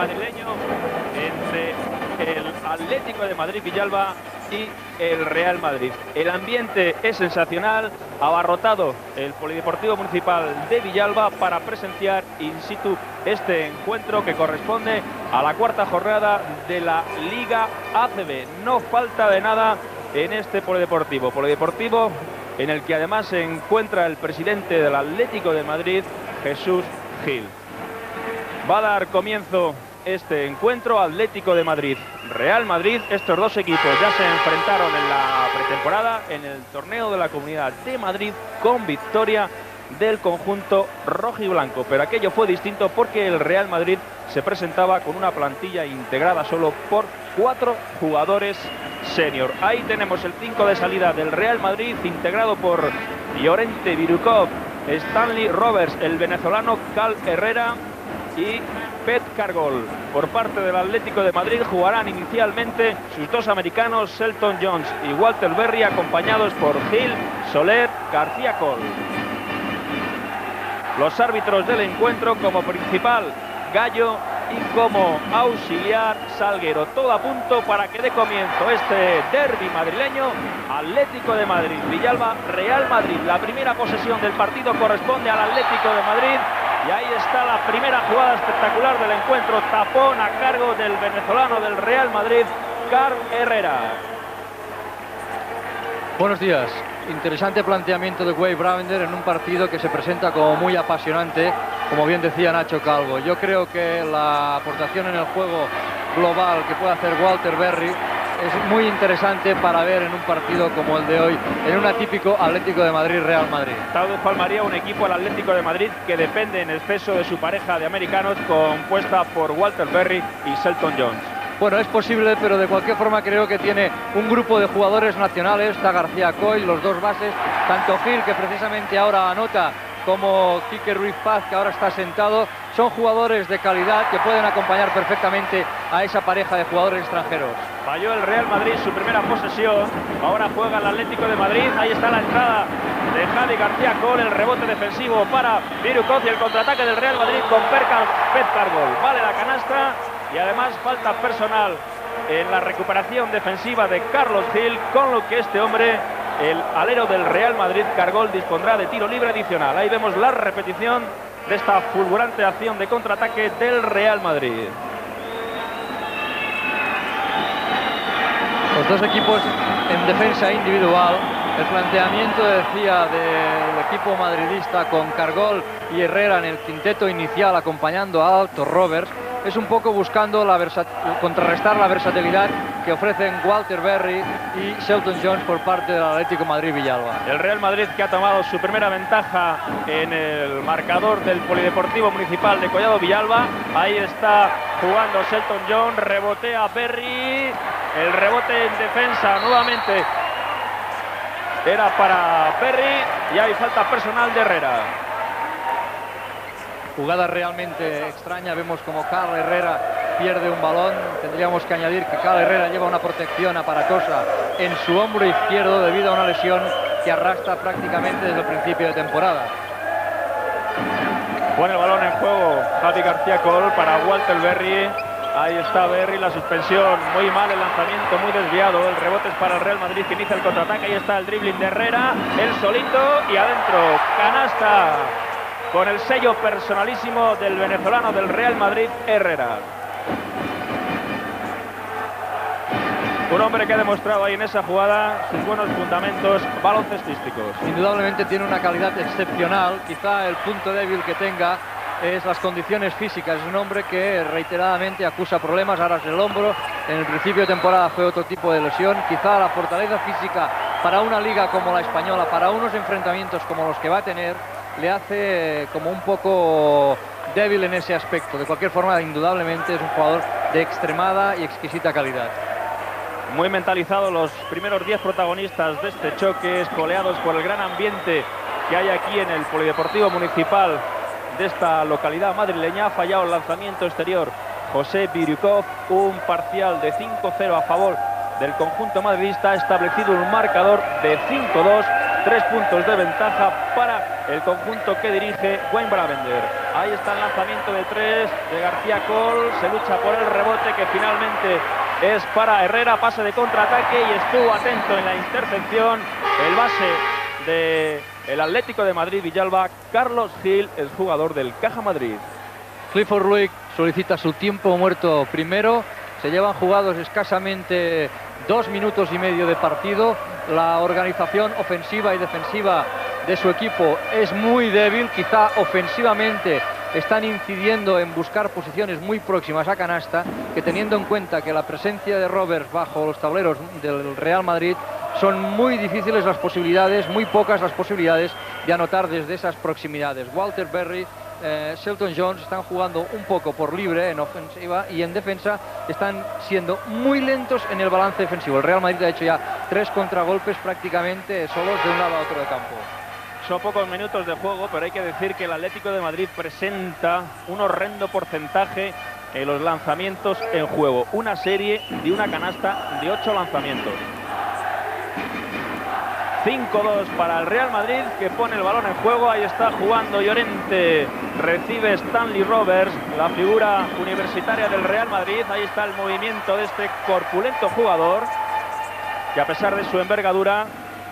madrileño entre el Atlético de Madrid Villalba y el Real Madrid. El ambiente es sensacional, abarrotado el Polideportivo Municipal de Villalba para presenciar in situ este encuentro que corresponde a la cuarta jornada de la Liga ACB. No falta de nada en este polideportivo en el que además se encuentra el presidente del Atlético de Madrid, Jesús Gil. Va a dar comienzo este encuentro, Atlético de Madrid, Real Madrid. Estos dos equipos ya se enfrentaron en la pretemporada en el torneo de la Comunidad de Madrid con victoria del conjunto rojiblanco, pero aquello fue distinto porque el Real Madrid se presentaba con una plantilla integrada solo por 4 jugadores senior. Ahí tenemos el 5 de salida del Real Madrid, integrado por Llorente, Birukov, Stanley Roberts, el venezolano Cal Herrera y Pet Cargol. Por parte del Atlético de Madrid jugarán inicialmente sus dos americanos, Shelton Jones y Walter Berry, acompañados por Gil, Soler, García Cole. Los árbitros del encuentro, como principal Gallo y como auxiliar Salguero. Todo a punto para que dé comienzo este derbi madrileño. Atlético de Madrid, Villalba, Real Madrid. La primera posesión del partido corresponde al Atlético de Madrid. Y ahí está la primera jugada espectacular del encuentro. Tapón a cargo del venezolano del Real Madrid, Cal Herrera. Buenos días. Interesante planteamiento de Wade Bravender en un partido que se presenta como muy apasionante, como bien decía Nacho Calvo. Yo creo que la aportación en el juego global que puede hacer Walter Berry es muy interesante para ver en un partido como el de hoy, en un atípico Atlético de Madrid-Real Madrid. Tal vez palmaría un equipo al Atlético de Madrid que depende en exceso de su pareja de americanos, compuesta por Walter Berry y Shelton Jones. Bueno, es posible, pero de cualquier forma creo que tiene un grupo de jugadores nacionales. Está García Coy, los dos bases, tanto Gil, que precisamente ahora anota, como Quique Ruiz Paz, que ahora está sentado. Son jugadores de calidad que pueden acompañar perfectamente a esa pareja de jugadores extranjeros. Falló el Real Madrid su primera posesión, ahora juega el Atlético de Madrid. Ahí está la entrada de Javi García Cole, el rebote defensivo para Birukov y el contraataque del Real Madrid con Pet Cargol. Vale la canasta. Y además falta personal en la recuperación defensiva de Carlos Gil, con lo que este hombre, el alero del Real Madrid, Cargol, dispondrá de tiro libre adicional. Ahí vemos la repetición de esta fulgurante acción de contraataque del Real Madrid. Los dos equipos en defensa individual. El planteamiento, decía, del equipo madridista con Cargol y Herrera en el quinteto inicial acompañando a Alto Roberts, es un poco buscando contrarrestar la versatilidad que ofrecen Walter Berry y Shelton Jones por parte del Atlético Madrid-Villalba. El Real Madrid, que ha tomado su primera ventaja en el marcador del Polideportivo Municipal de Collado Villalba. Ahí está jugando Shelton Jones, rebotea Berry, el rebote en defensa nuevamente era para Berry y hay falta personal de Herrera. Jugada realmente extraña, vemos como Cal Herrera pierde un balón. Tendríamos que añadir que Cal Herrera lleva una protección aparatosa en su hombro izquierdo debido a una lesión que arrastra prácticamente desde el principio de temporada. Pone el balón en juego Javi García Cole para Walter Berry. Ahí está Berry, la suspensión, muy mal el lanzamiento, muy desviado. El rebote es para el Real Madrid, que inicia el contraataque. Ahí está el dribbling de Herrera, él solito y adentro, canasta con el sello personalísimo del venezolano del Real Madrid, Herrera. Un hombre que ha demostrado ahí en esa jugada sus buenos fundamentos baloncestísticos. Indudablemente tiene una calidad excepcional. Quizá el punto débil que tenga es las condiciones físicas. Es un hombre que reiteradamente acusa problemas. Ahora es el hombro. En el principio de temporada fue otro tipo de lesión. Quizá la fortaleza física para una liga como la española, para unos enfrentamientos como los que va a tener, le hace como un poco débil en ese aspecto. De cualquier forma, indudablemente es un jugador de extremada y exquisita calidad. Muy mentalizados los primeros 10 protagonistas de este choque, escoleados por el gran ambiente que hay aquí en el Polideportivo Municipal de esta localidad madrileña. Ha fallado el lanzamiento exterior José Birukov, un parcial de 5-0 a favor del conjunto madridista. Ha establecido un marcador de 5-2, 3 puntos de ventaja para el conjunto que dirige Wade Bravender. Ahí está el lanzamiento de 3 de García Col. Se lucha por el rebote que finalmente es para Herrera. Pase de contraataque y estuvo atento en la intercepción el base del Atlético de Madrid Villalba, Carlos Gil, el jugador del Caja Madrid. Clifford Luick solicita su tiempo muerto primero. Se llevan jugados escasamente 2 minutos y medio de partido. La organización ofensiva y defensiva de su equipo es muy débil. Quizá ofensivamente están incidiendo en buscar posiciones muy próximas a canasta, que teniendo en cuenta que la presencia de Roberts bajo los tableros del Real Madrid, son muy difíciles las posibilidades, muy pocas las posibilidades de anotar desde esas proximidades. Walter Berry, Shelton Jones están jugando un poco por libre en ofensiva, y en defensa están siendo muy lentos en el balance defensivo. El Real Madrid ha hecho ya 3 contragolpes prácticamente solos de un lado a otro de campo. Son pocos minutos de juego, pero hay que decir que el Atlético de Madrid presenta un horrendo porcentaje en los lanzamientos en juego. Una serie de una canasta de 8 lanzamientos. 5-2 para el Real Madrid, que pone el balón en juego. Ahí está jugando Llorente, recibe Stanley Roberts, la figura universitaria del Real Madrid. Ahí está el movimiento de este corpulento jugador, que a pesar de su envergadura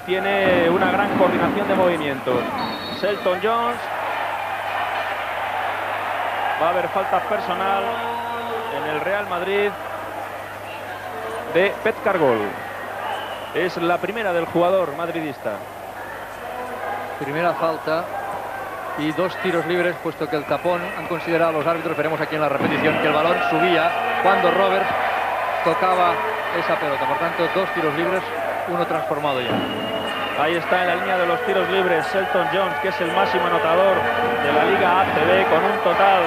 tiene una gran coordinación de movimientos. Shelton Jones. Va a haber falta personal en el Real Madrid de Pep Cargol. Es la primera del jugador madridista. Primera falta y 2 tiros libres, puesto que el tapón han considerado los árbitros. Veremos aquí en la repetición que el balón subía cuando Roberts tocaba esa pelota. Por tanto, 2 tiros libres, uno transformado ya. Ahí está en la línea de los tiros libres Shelton Jones, que es el máximo anotador de la Liga ACB, con un total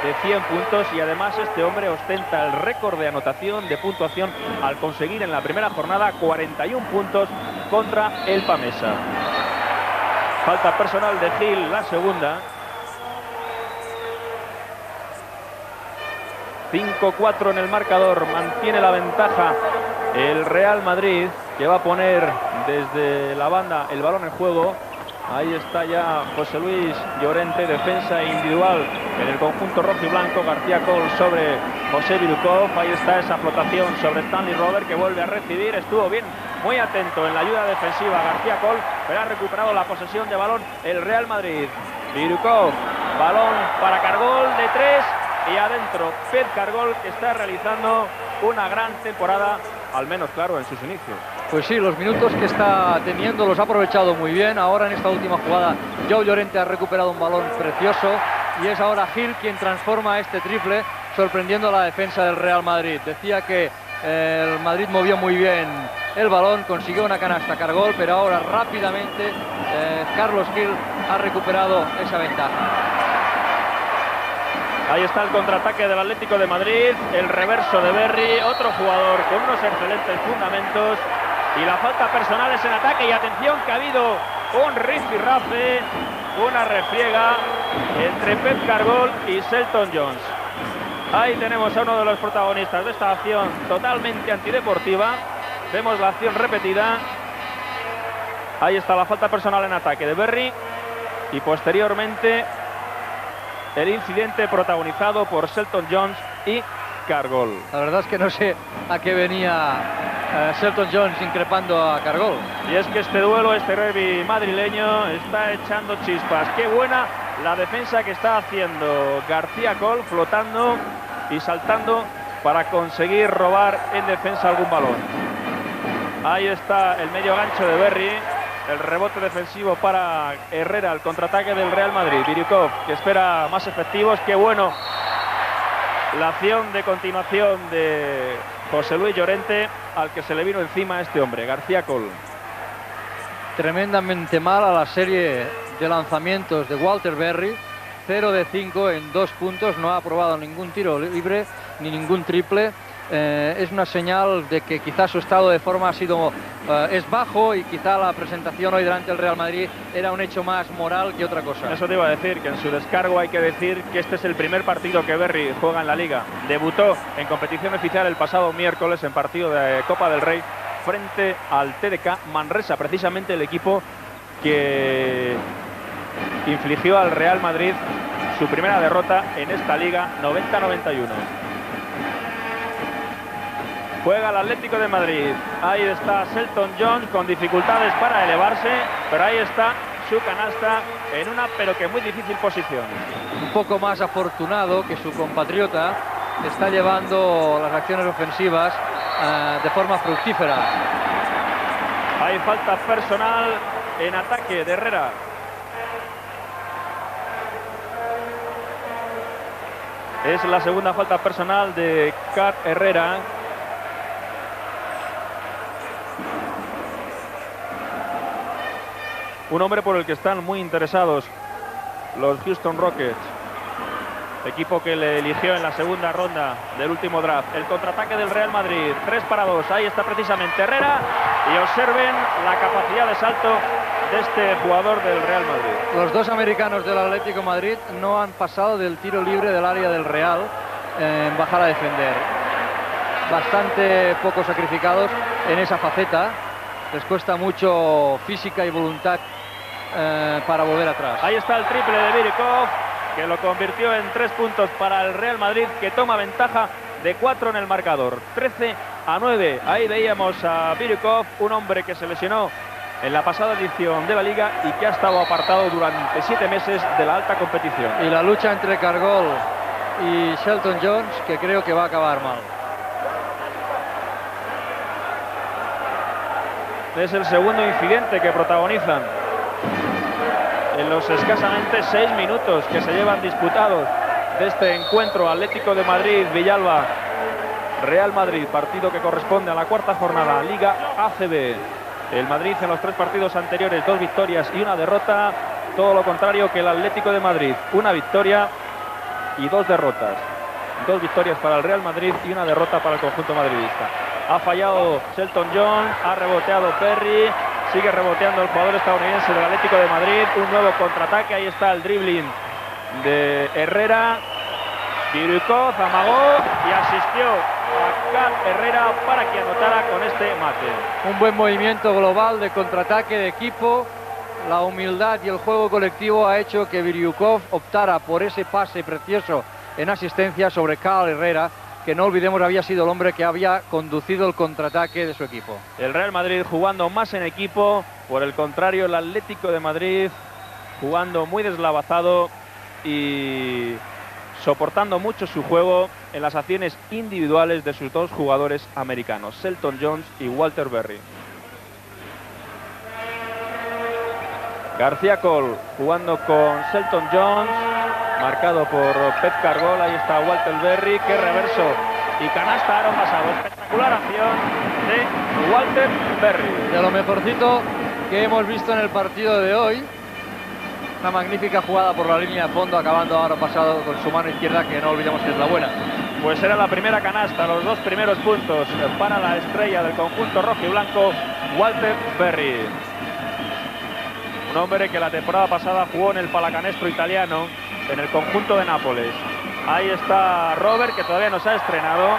de 100 puntos, y además este hombre ostenta el récord de anotación, de puntuación, al conseguir en la primera jornada 41 puntos contra el Pamesa. Falta personal de Gil, la segunda. 5-4 en el marcador, mantiene la ventaja el Real Madrid, que va a poner desde la banda el balón en juego. Ahí está ya José Luis Llorente, defensa individual en el conjunto rojo y blanco. García Col sobre José Birukov. Ahí está esa flotación sobre Stanley Roberts, que vuelve a recibir. Estuvo bien, muy atento en la ayuda defensiva García Col, pero ha recuperado la posesión de balón el Real Madrid. Birukov, balón para Cargol de 3 y adentro. Pep Cargol, que está realizando una gran temporada, al menos claro en sus inicios. Pues sí, los minutos que está teniendo los ha aprovechado muy bien. Ahora en esta última jugada Joe Llorente ha recuperado un balón precioso, y es ahora Gil quien transforma este triple, sorprendiendo a la defensa del Real Madrid. Decía que el Madrid movió muy bien el balón, consiguió una canasta Cargol, pero ahora rápidamente Carlos Gil ha recuperado esa ventaja. Ahí está el contraataque del Atlético de Madrid, el reverso de Berry, otro jugador con unos excelentes fundamentos, y la falta personal es en ataque. Y atención, que ha habido un rifirrafe, una refriega entre Pep Cargol y Shelton Jones. Ahí tenemos a uno de los protagonistas de esta acción totalmente antideportiva. Vemos la acción repetida. Ahí está la falta personal en ataque de Berry, y posteriormente el incidente protagonizado por Shelton Jones y Cargol. La verdad es que no sé a qué venía Shelton Jones increpando a Cargol. Y es que este duelo, este rugby madrileño, está echando chispas. Qué buena la defensa que está haciendo García Col, flotando y saltando para conseguir robar en defensa algún balón. Ahí está el medio gancho de Berry. El rebote defensivo para Herrera, el contraataque del Real Madrid. Birukov, que espera más efectivos. Qué bueno la acción de continuación de José Luis Llorente, al que se le vino encima a este hombre, García Col. Tremendamente mala la serie de lanzamientos de Walter Berry. 0 de 5 en 2 puntos. No ha aprobado ningún tiro libre ni ningún triple. Es una señal de que quizás su estado de forma es bajo, y quizá la presentación hoy delante del Real Madrid era un hecho más moral que otra cosa. Eso te iba a decir, que en su descargo hay que decir que este es el primer partido que Berry juega en la Liga. Debutó en competición oficial el pasado miércoles en partido de Copa del Rey frente al TDK Manresa, precisamente el equipo que infligió al Real Madrid su primera derrota en esta liga, 90-91. Juega el Atlético de Madrid. Ahí está Selton Jones con dificultades para elevarse, pero ahí está su canasta en una pero que muy difícil posición. Un poco más afortunado que su compatriota, está llevando las acciones ofensivas de forma fructífera. Hay falta personal en ataque de Herrera. Es la segunda falta personal de Cat Herrera. Un hombre por el que están muy interesados los Houston Rockets, equipo que le eligió en la segunda ronda del último draft. El contraataque del Real Madrid, 3-2, ahí está precisamente Herrera, y observen la capacidad de salto de este jugador del Real Madrid. Los dos americanos del Atlético de Madrid no han pasado del tiro libre del área del Real en bajar a defender. Bastante poco sacrificados en esa faceta, les cuesta mucho física y voluntad para volver atrás. Ahí está el triple de Birikov, que lo convirtió en 3 puntos para el Real Madrid, que toma ventaja de 4 en el marcador, 13-9. Ahí veíamos a Birikov, un hombre que se lesionó en la pasada edición de la Liga y que ha estado apartado durante 7 meses de la alta competición. Y la lucha entre Cargol y Selton Jones, que creo que va a acabar mal. Es el segundo incidente que protagonizan en los escasamente 6 minutos que se llevan disputados de este encuentro Atlético de Madrid-Villalba Real Madrid, partido que corresponde a la cuarta jornada Liga ACB. El Madrid en los 3 partidos anteriores 2 victorias y 1 derrota, todo lo contrario que el Atlético de Madrid, 1 victoria y 2 derrotas. 2 victorias para el Real Madrid y 1 derrota para el conjunto madridista. Ha fallado Selton John, ha reboteado Perry, sigue reboteando el jugador estadounidense del Atlético de Madrid. Un nuevo contraataque, ahí está el dribbling de Herrera. Birikov amagó y asistió a Cat Herrera para que anotara con este mate. Un buen movimiento global de contraataque de equipo. La humildad y el juego colectivo ha hecho que Birikov optara por ese pase precioso en asistencia sobre Cat Herrera, que no olvidemos había sido el hombre que había conducido el contraataque de su equipo. El Real Madrid jugando más en equipo, por el contrario el Atlético de Madrid jugando muy deslavazado y soportando mucho su juego en las acciones individuales de sus 2 jugadores americanos, Selton Jones y Walter Berry. García Cole jugando con Selton Jones, marcado por Pep Cargol. Ahí está Walter Berry, que reverso y canasta aro pasado. Espectacular acción de Walter Berry. De lo mejorcito que hemos visto en el partido de hoy. Una magnífica jugada por la línea de fondo, acabando ahora pasado con su mano izquierda, que no olvidemos que es la buena. Pues era la primera canasta, los 2 primeros puntos para la estrella del conjunto rojo y blanco, Walter Berry. Un hombre que la temporada pasada jugó en el Pallacanestro italiano, en el conjunto de Nápoles. Ahí está Robert, que todavía no se ha estrenado.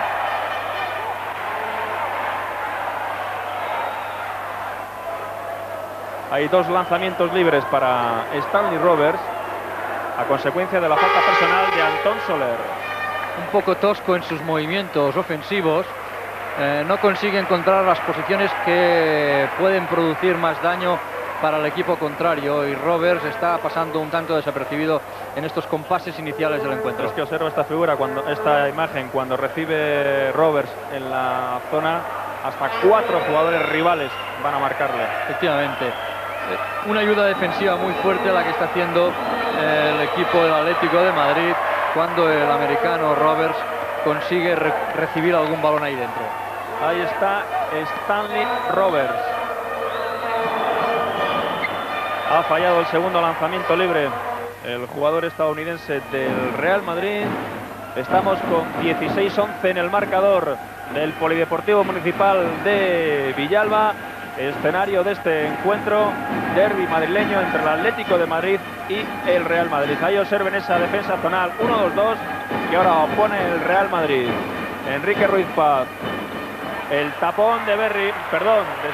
Hay 2 lanzamientos libres para Stanley Roberts, a consecuencia de la falta personal de Anton Soler. Un poco tosco en sus movimientos ofensivos, no consigue encontrar las posiciones que pueden producir más daño para el equipo contrario, y Roberts está pasando un tanto desapercibido en estos compases iniciales del encuentro. Es que observa esta figura, esta imagen, cuando recibe Roberts en la zona, hasta 4 jugadores rivales van a marcarle. Efectivamente, una ayuda defensiva muy fuerte la que está haciendo el equipo del Atlético de Madrid cuando el americano Roberts consigue recibir algún balón ahí dentro. Ahí está Stanley Roberts. Ha fallado el segundo lanzamiento libre el jugador estadounidense del Real Madrid. Estamos con 16-11 en el marcador del Polideportivo Municipal de Villalba. Escenario de este encuentro, derbi madrileño entre el Atlético de Madrid y el Real Madrid. Ahí observen esa defensa zonal 1-2-2 que ahora opone el Real Madrid. Enrique Ruiz Paz. El tapón de de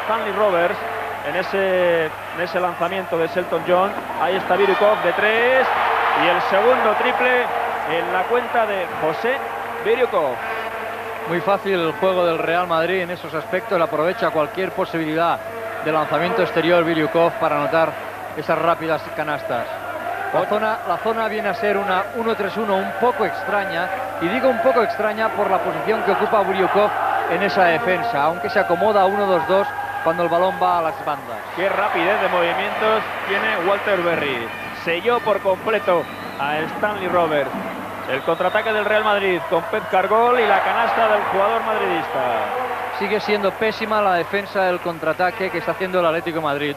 Stanley Roberts en ese lanzamiento de Selton John. Ahí está Birikov de 3 y el segundo triple en la cuenta de José Biriukov. Muy fácil el juego del Real Madrid en esos aspectos, aprovecha cualquier posibilidad de lanzamiento exterior Biriukov para anotar esas rápidas canastas. La zona viene a ser una 1-3-1 un poco extraña, y digo un poco extraña por la posición que ocupa Biriukov en esa defensa, aunque se acomoda a 1-2-2 cuando el balón va a las bandas. Qué rapidez de movimientos tiene Walter Berry. Selló por completo a Stanley Roberts. El contraataque del Real Madrid con Pep Cargol y la canasta del jugador madridista. Sigue siendo pésima la defensa del contraataque que está haciendo el Atlético de Madrid,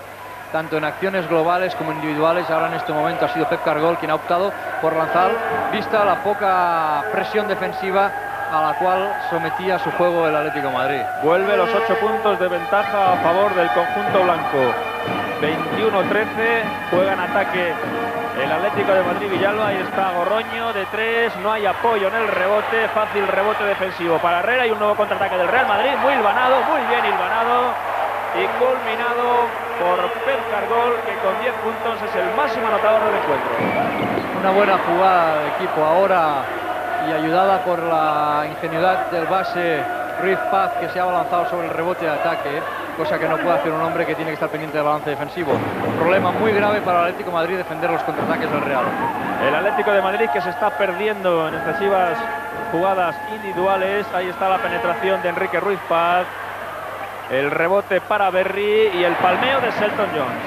tanto en acciones globales como individuales. Ahora en este momento ha sido Pep Cargol quien ha optado por lanzar, vista la poca presión defensiva a la cual sometía su juego el Atlético de Madrid. Vuelve los 8 puntos de ventaja a favor del conjunto blanco. 21-13, juega en ataque el Atlético de Madrid. Villalba, ahí está Gorroño de 3, no hay apoyo en el rebote, fácil rebote defensivo para Herrera y un nuevo contraataque del Real Madrid, muy hilvanado, muy bien hilvanado y culminado por Pep Cargol, que con 10 puntos es el máximo anotador del encuentro. Una buena jugada de equipo ahora y ayudada por la ingenuidad del base Ruiz Paz, que se ha abalanzado sobre el rebote de ataque, cosa que no puede hacer un hombre que tiene que estar pendiente del balance defensivo. Problema muy grave para el Atlético de Madrid defender los contraataques del Real. El Atlético de Madrid que se está perdiendo en excesivas jugadas individuales. Ahí está la penetración de Enrique Ruiz Paz, el rebote para Berry y el palmeo de Selton Jones.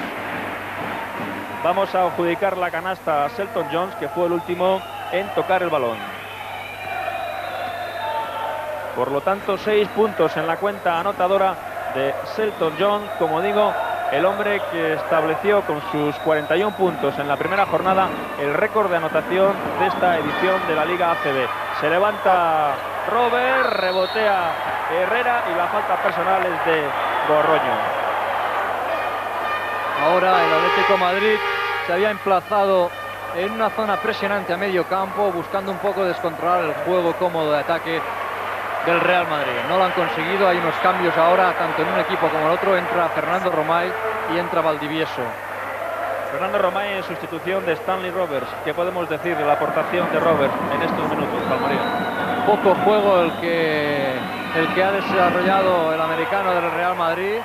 Vamos a adjudicar la canasta a Selton Jones, que fue el último en tocar el balón. Por lo tanto, 6 puntos en la cuenta anotadora de Selton Jones, como digo, el hombre que estableció con sus 41 puntos en la primera jornada el récord de anotación de esta edición de la Liga ACB. Se levanta Robert, rebotea Herrera y la falta personal es de Gorroño. Ahora el Atlético de Madrid se había emplazado en una zona presionante a medio campo, buscando un poco descontrolar el juego cómodo de ataque del Real Madrid. No lo han conseguido, hay unos cambios ahora, tanto en un equipo como en el otro. Entra Fernando Romay y entra Valdivieso. Fernando Romay en sustitución de Stanley Roberts. ¿Qué podemos decir de la aportación de Roberts en estos minutos, Palmarín? Poco juego el que ha desarrollado el americano del Real Madrid.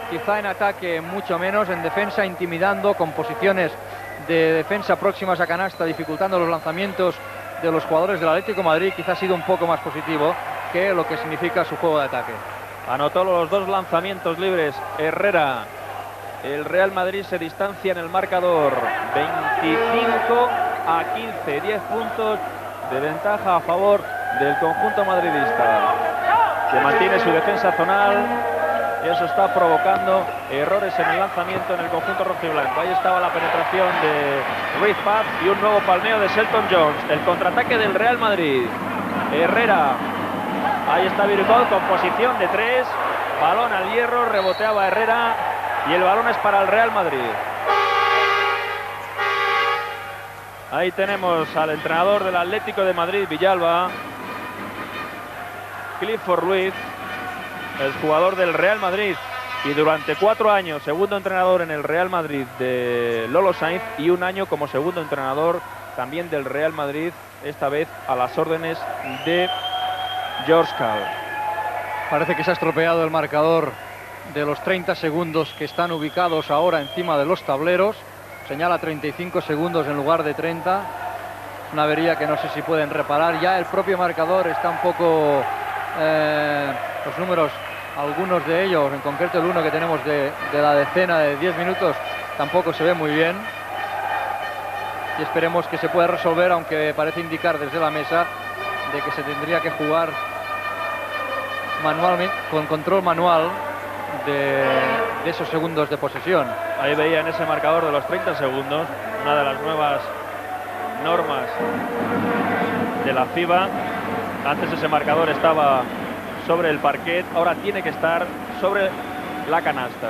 Quizá en ataque mucho menos, en defensa intimidando, con posiciones de defensa próximas a canasta, dificultando los lanzamientos de los jugadores del Atlético de Madrid. Quizá ha sido un poco más positivo que lo que significa su juego de ataque. Anotó los 2 lanzamientos libres Herrera. El Real Madrid se distancia en el marcador 25-15, 10 puntos de ventaja a favor del conjunto madridista, que mantiene su defensa zonal, y eso está provocando errores en el lanzamiento en el conjunto rojiblanco. Ahí estaba la penetración de Ruiz Paz y un nuevo palmeo de Selton Jones. El contraataque del Real Madrid. Herrera. Ahí está Biriukov con posición de 3. Balón al hierro, reboteaba Herrera y el balón es para el Real Madrid. Ahí tenemos al entrenador del Atlético de Madrid, Villalba. Clifford Ruiz, el jugador del Real Madrid y durante 4 años segundo entrenador en el Real Madrid de Lolo Sainz y un año como segundo entrenador también del Real Madrid, esta vez a las órdenes de George Karl. Parece que se ha estropeado el marcador de los 30 segundos que están ubicados ahora encima de los tableros. Señala 35 segundos en lugar de 30. Una avería que no sé si pueden reparar. Ya el propio marcador está un poco... los números, algunos de ellos, en concreto el uno que tenemos de la decena de 10 minutos, tampoco se ve muy bien. Y esperemos que se pueda resolver, aunque parece indicar desde la mesa de que se tendría que jugar manualmente, con control manual de esos segundos de posesión. Ahí veía en ese marcador de los 30 segundos una de las nuevas normas de la FIBA. Antes ese marcador estaba sobre el parquet, ahora tiene que estar sobre la canasta.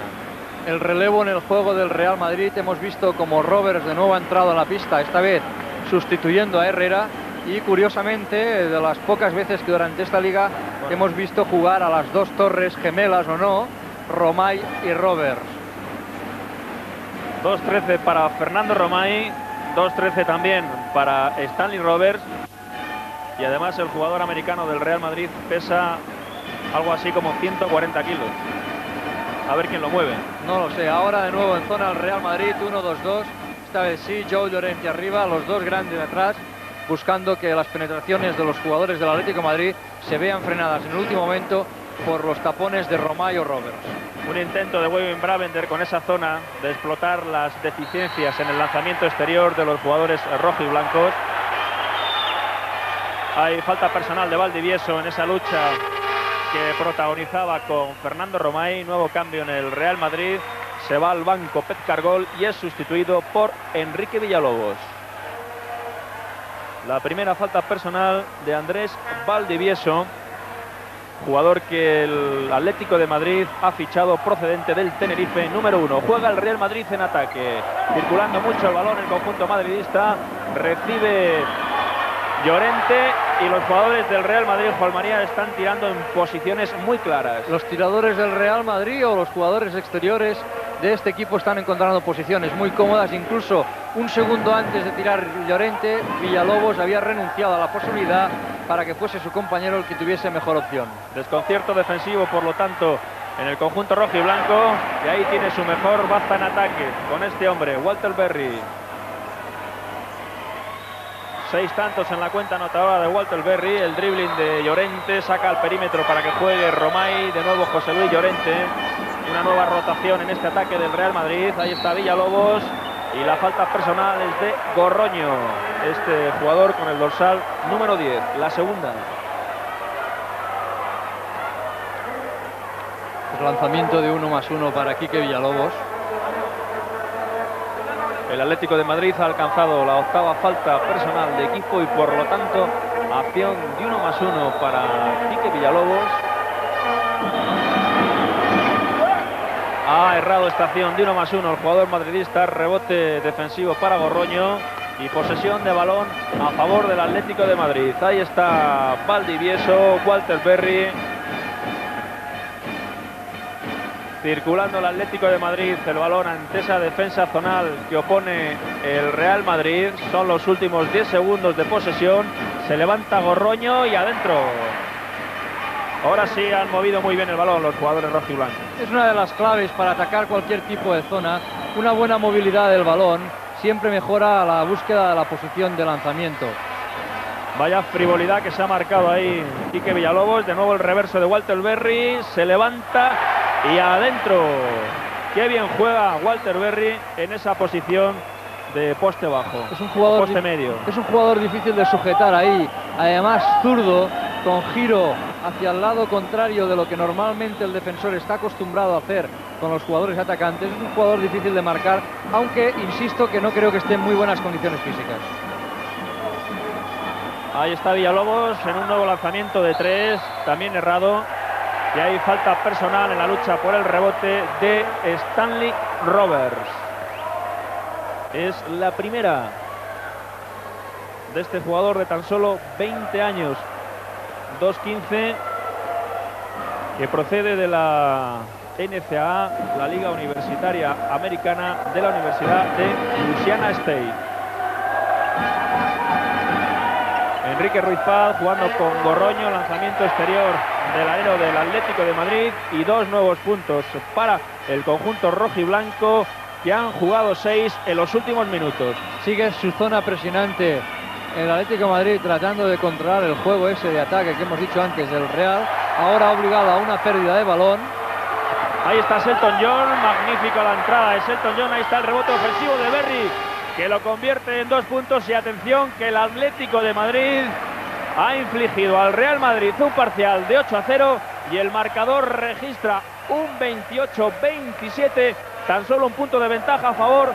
El relevo en el juego del Real Madrid. Hemos visto como Roberts de nuevo ha entrado a la pista, esta vez sustituyendo a Herrera, y curiosamente de las pocas veces que durante esta liga hemos visto jugar a las dos torres gemelas o no, Romay y Roberts. 2-13 para Fernando Romay, 2.13 también para Stanley Roberts. Y además el jugador americano del Real Madrid pesa algo así como 140 kilos. A ver quién lo mueve. No lo sé. Ahora de nuevo en zona el Real Madrid, 1-2-2. Esta vez sí, Joe Llorente arriba, los dos grandes de atrás, buscando que las penetraciones de los jugadores del Atlético de Madrid se vean frenadas en el último momento por los tapones de Romayo Roberts. Un intento de Wayne Bravender con esa zona de explotar las deficiencias en el lanzamiento exterior de los jugadores rojiblancos. Hay falta personal de Valdivieso en esa lucha que protagonizaba con Fernando Romay. Nuevo cambio en el Real Madrid. Se va al banco Pep Cargol y es sustituido por Enrique Villalobos. La primera falta personal de Andrés Valdivieso, jugador que el Atlético de Madrid ha fichado procedente del Tenerife, número 1. Juega el Real Madrid en ataque, circulando mucho el balón el conjunto madridista. Recibe Llorente y los jugadores del Real Madrid, Juan María, están tirando en posiciones muy claras. Los tiradores del Real Madrid o los jugadores exteriores de este equipo están encontrando posiciones muy cómodas. Incluso un segundo antes de tirar Llorente, Villalobos había renunciado a la posibilidad para que fuese su compañero el que tuviese mejor opción. Desconcierto defensivo, por lo tanto, en el conjunto rojo y blanco, y ahí tiene su mejor baza en ataque con este hombre, Walter Berry. 6 tantos en la cuenta anotadora de Walter Berry. El dribbling de Llorente, saca al perímetro para que juegue Romay, de nuevo José Luis Llorente. Una nueva rotación en este ataque del Real Madrid. Ahí está Villalobos y la falta personal es de Gorroño, este jugador con el dorsal número 10, la segunda. El lanzamiento de 1+1 para Quique Villalobos. El Atlético de Madrid ha alcanzado la octava falta personal de equipo y por lo tanto acción de 1+1 para Quique Villalobos. Ha errado esta acción de 1+1 el jugador madridista. Rebote defensivo para Gorroño y posesión de balón a favor del Atlético de Madrid. Ahí está Valdivieso, Walter Berry. Circulando el Atlético de Madrid el balón ante esa defensa zonal que opone el Real Madrid. Son los últimos 10 segundos de posesión. Se levanta Gorroño y adentro. Ahora sí han movido muy bien el balón los jugadores rojiblancos. Es una de las claves para atacar cualquier tipo de zona. Una buena movilidad del balón siempre mejora la búsqueda de la posición de lanzamiento. Vaya frivolidad que se ha marcado ahí Quique Villalobos. De nuevo el reverso de Walter Berry. Se levanta y adentro. Qué bien juega Walter Berry en esa posición de poste bajo. Es un jugador poste medio. Es un jugador difícil de sujetar ahí. Además zurdo, con giro hacia el lado contrario de lo que normalmente el defensor está acostumbrado a hacer con los jugadores atacantes. Es un jugador difícil de marcar, aunque insisto que no creo que esté en muy buenas condiciones físicas. Ahí está Villalobos en un nuevo lanzamiento de 3, también errado. Y hay falta personal en la lucha por el rebote de Stanley Roberts. Es la primera de este jugador de tan solo 20 años. 2'15", que procede de la NCAA, la Liga Universitaria Americana de la Universidad de Louisiana State. Enrique Ruiz Paz jugando con Gorroño, lanzamiento exterior del alero del Atlético de Madrid y 2 nuevos puntos para el conjunto rojiblanco, que han jugado 6 en los últimos minutos. Sigue su zona presionante el Atlético de Madrid tratando de controlar el juego ese de ataque que hemos dicho antes del Real. Ahora obligado a una pérdida de balón. Ahí está Selton John, magnífica la entrada de Selton John. Ahí está el rebote ofensivo de Berry, que lo convierte en 2 puntos. Y atención, que el Atlético de Madrid ha infligido al Real Madrid un parcial de 8-0 y el marcador registra un 28-27, tan solo un punto de ventaja a favor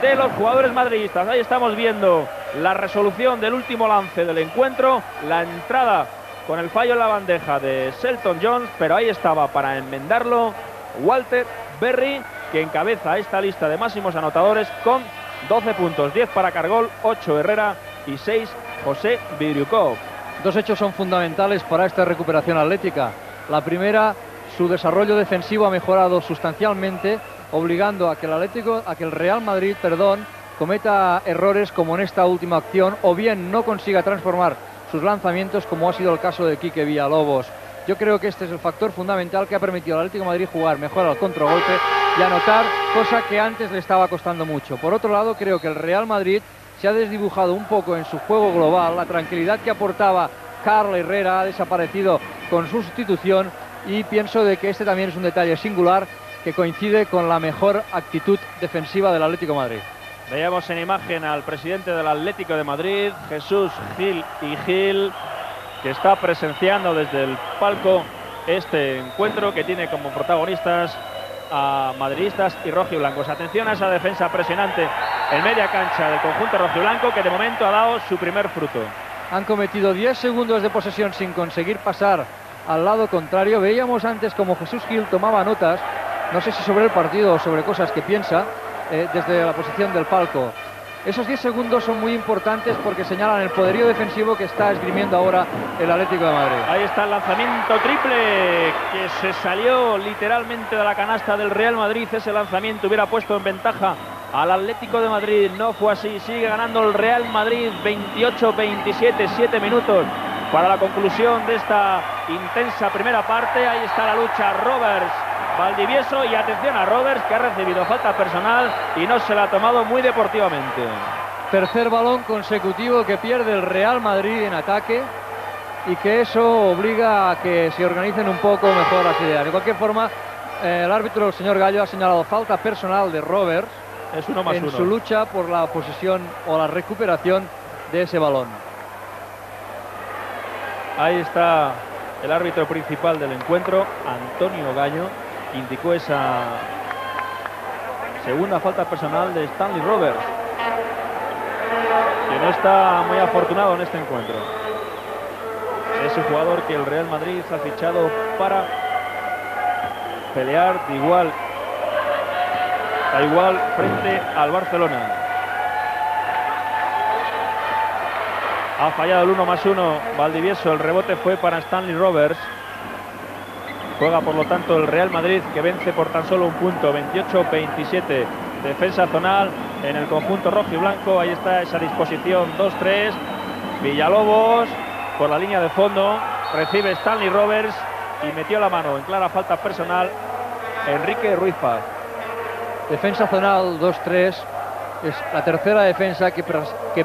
de los jugadores madridistas. Ahí estamos viendo la resolución del último lance del encuentro, la entrada con el fallo en la bandeja de Selton Jones, pero ahí estaba para enmendarlo Walter Berry, que encabeza esta lista de máximos anotadores con 12 puntos, 10 para Cargol, 8 Herrera y 6 José Vidriukov. 2 hechos son fundamentales para esta recuperación atlética. La primera, su desarrollo defensivo ha mejorado sustancialmente, obligando a que el Real Madrid, cometa errores como en esta última acción, o bien no consiga transformar sus lanzamientos, como ha sido el caso de Quique Villalobos. Yo creo que este es el factor fundamental que ha permitido al Atlético de Madrid jugar mejor al contragolpe y anotar, cosa que antes le estaba costando mucho. Por otro lado, creo que el Real Madrid se ha desdibujado un poco en su juego global. La tranquilidad que aportaba Carl Herrera ha desaparecido con su sustitución, y pienso de que este también es un detalle singular que coincide con la mejor actitud defensiva del Atlético de Madrid. Veíamos en imagen al presidente del Atlético de Madrid, Jesús Gil y Gil, que está presenciando desde el palco este encuentro que tiene como protagonistas a madridistas y rojiblancos. Atención a esa defensa presionante en media cancha del conjunto rojiblanco, que de momento ha dado su primer fruto. Han cometido 10 segundos de posesión sin conseguir pasar al lado contrario. Veíamos antes como Jesús Gil tomaba notas, no sé si sobre el partido o sobre cosas que piensa, desde la posición del palco. Esos 10 segundos son muy importantes porque señalan el poderío defensivo que está esgrimiendo ahora el Atlético de Madrid. Ahí está el lanzamiento triple que se salió literalmente de la canasta del Real Madrid. Ese lanzamiento hubiera puesto en ventaja al Atlético de Madrid. No fue así. Sigue ganando el Real Madrid 28-27, 7 minutos para la conclusión de esta intensa primera parte. Ahí está la lucha Roberts, Valdivieso, y atención a Roberts, que ha recibido falta personal y no se la ha tomado muy deportivamente. Tercer balón consecutivo que pierde el Real Madrid en ataque, y que eso obliga a que se organicen un poco mejor las ideas. De cualquier forma, el árbitro, el señor Gallo, ha señalado falta personal de Roberts. Es 1+1 en su lucha por la posesión o la recuperación de ese balón. Ahí está el árbitro principal del encuentro, Antonio Gallo. Indicó esa segunda falta personal de Stanley Roberts, que no está muy afortunado en este encuentro. Es un jugador que el Real Madrid ha fichado para pelear de igual a igual frente al Barcelona. Ha fallado el 1+1 Valdivieso. El rebote fue para Stanley Roberts. Juega por lo tanto el Real Madrid, que vence por tan solo un punto, 28-27. Defensa zonal en el conjunto rojo y blanco. Ahí está esa disposición 2-3. Villalobos por la línea de fondo. Recibe Stanley Roberts y metió la mano en clara falta personal Enrique Ruiz Paz. Defensa zonal 2-3. Es la tercera defensa que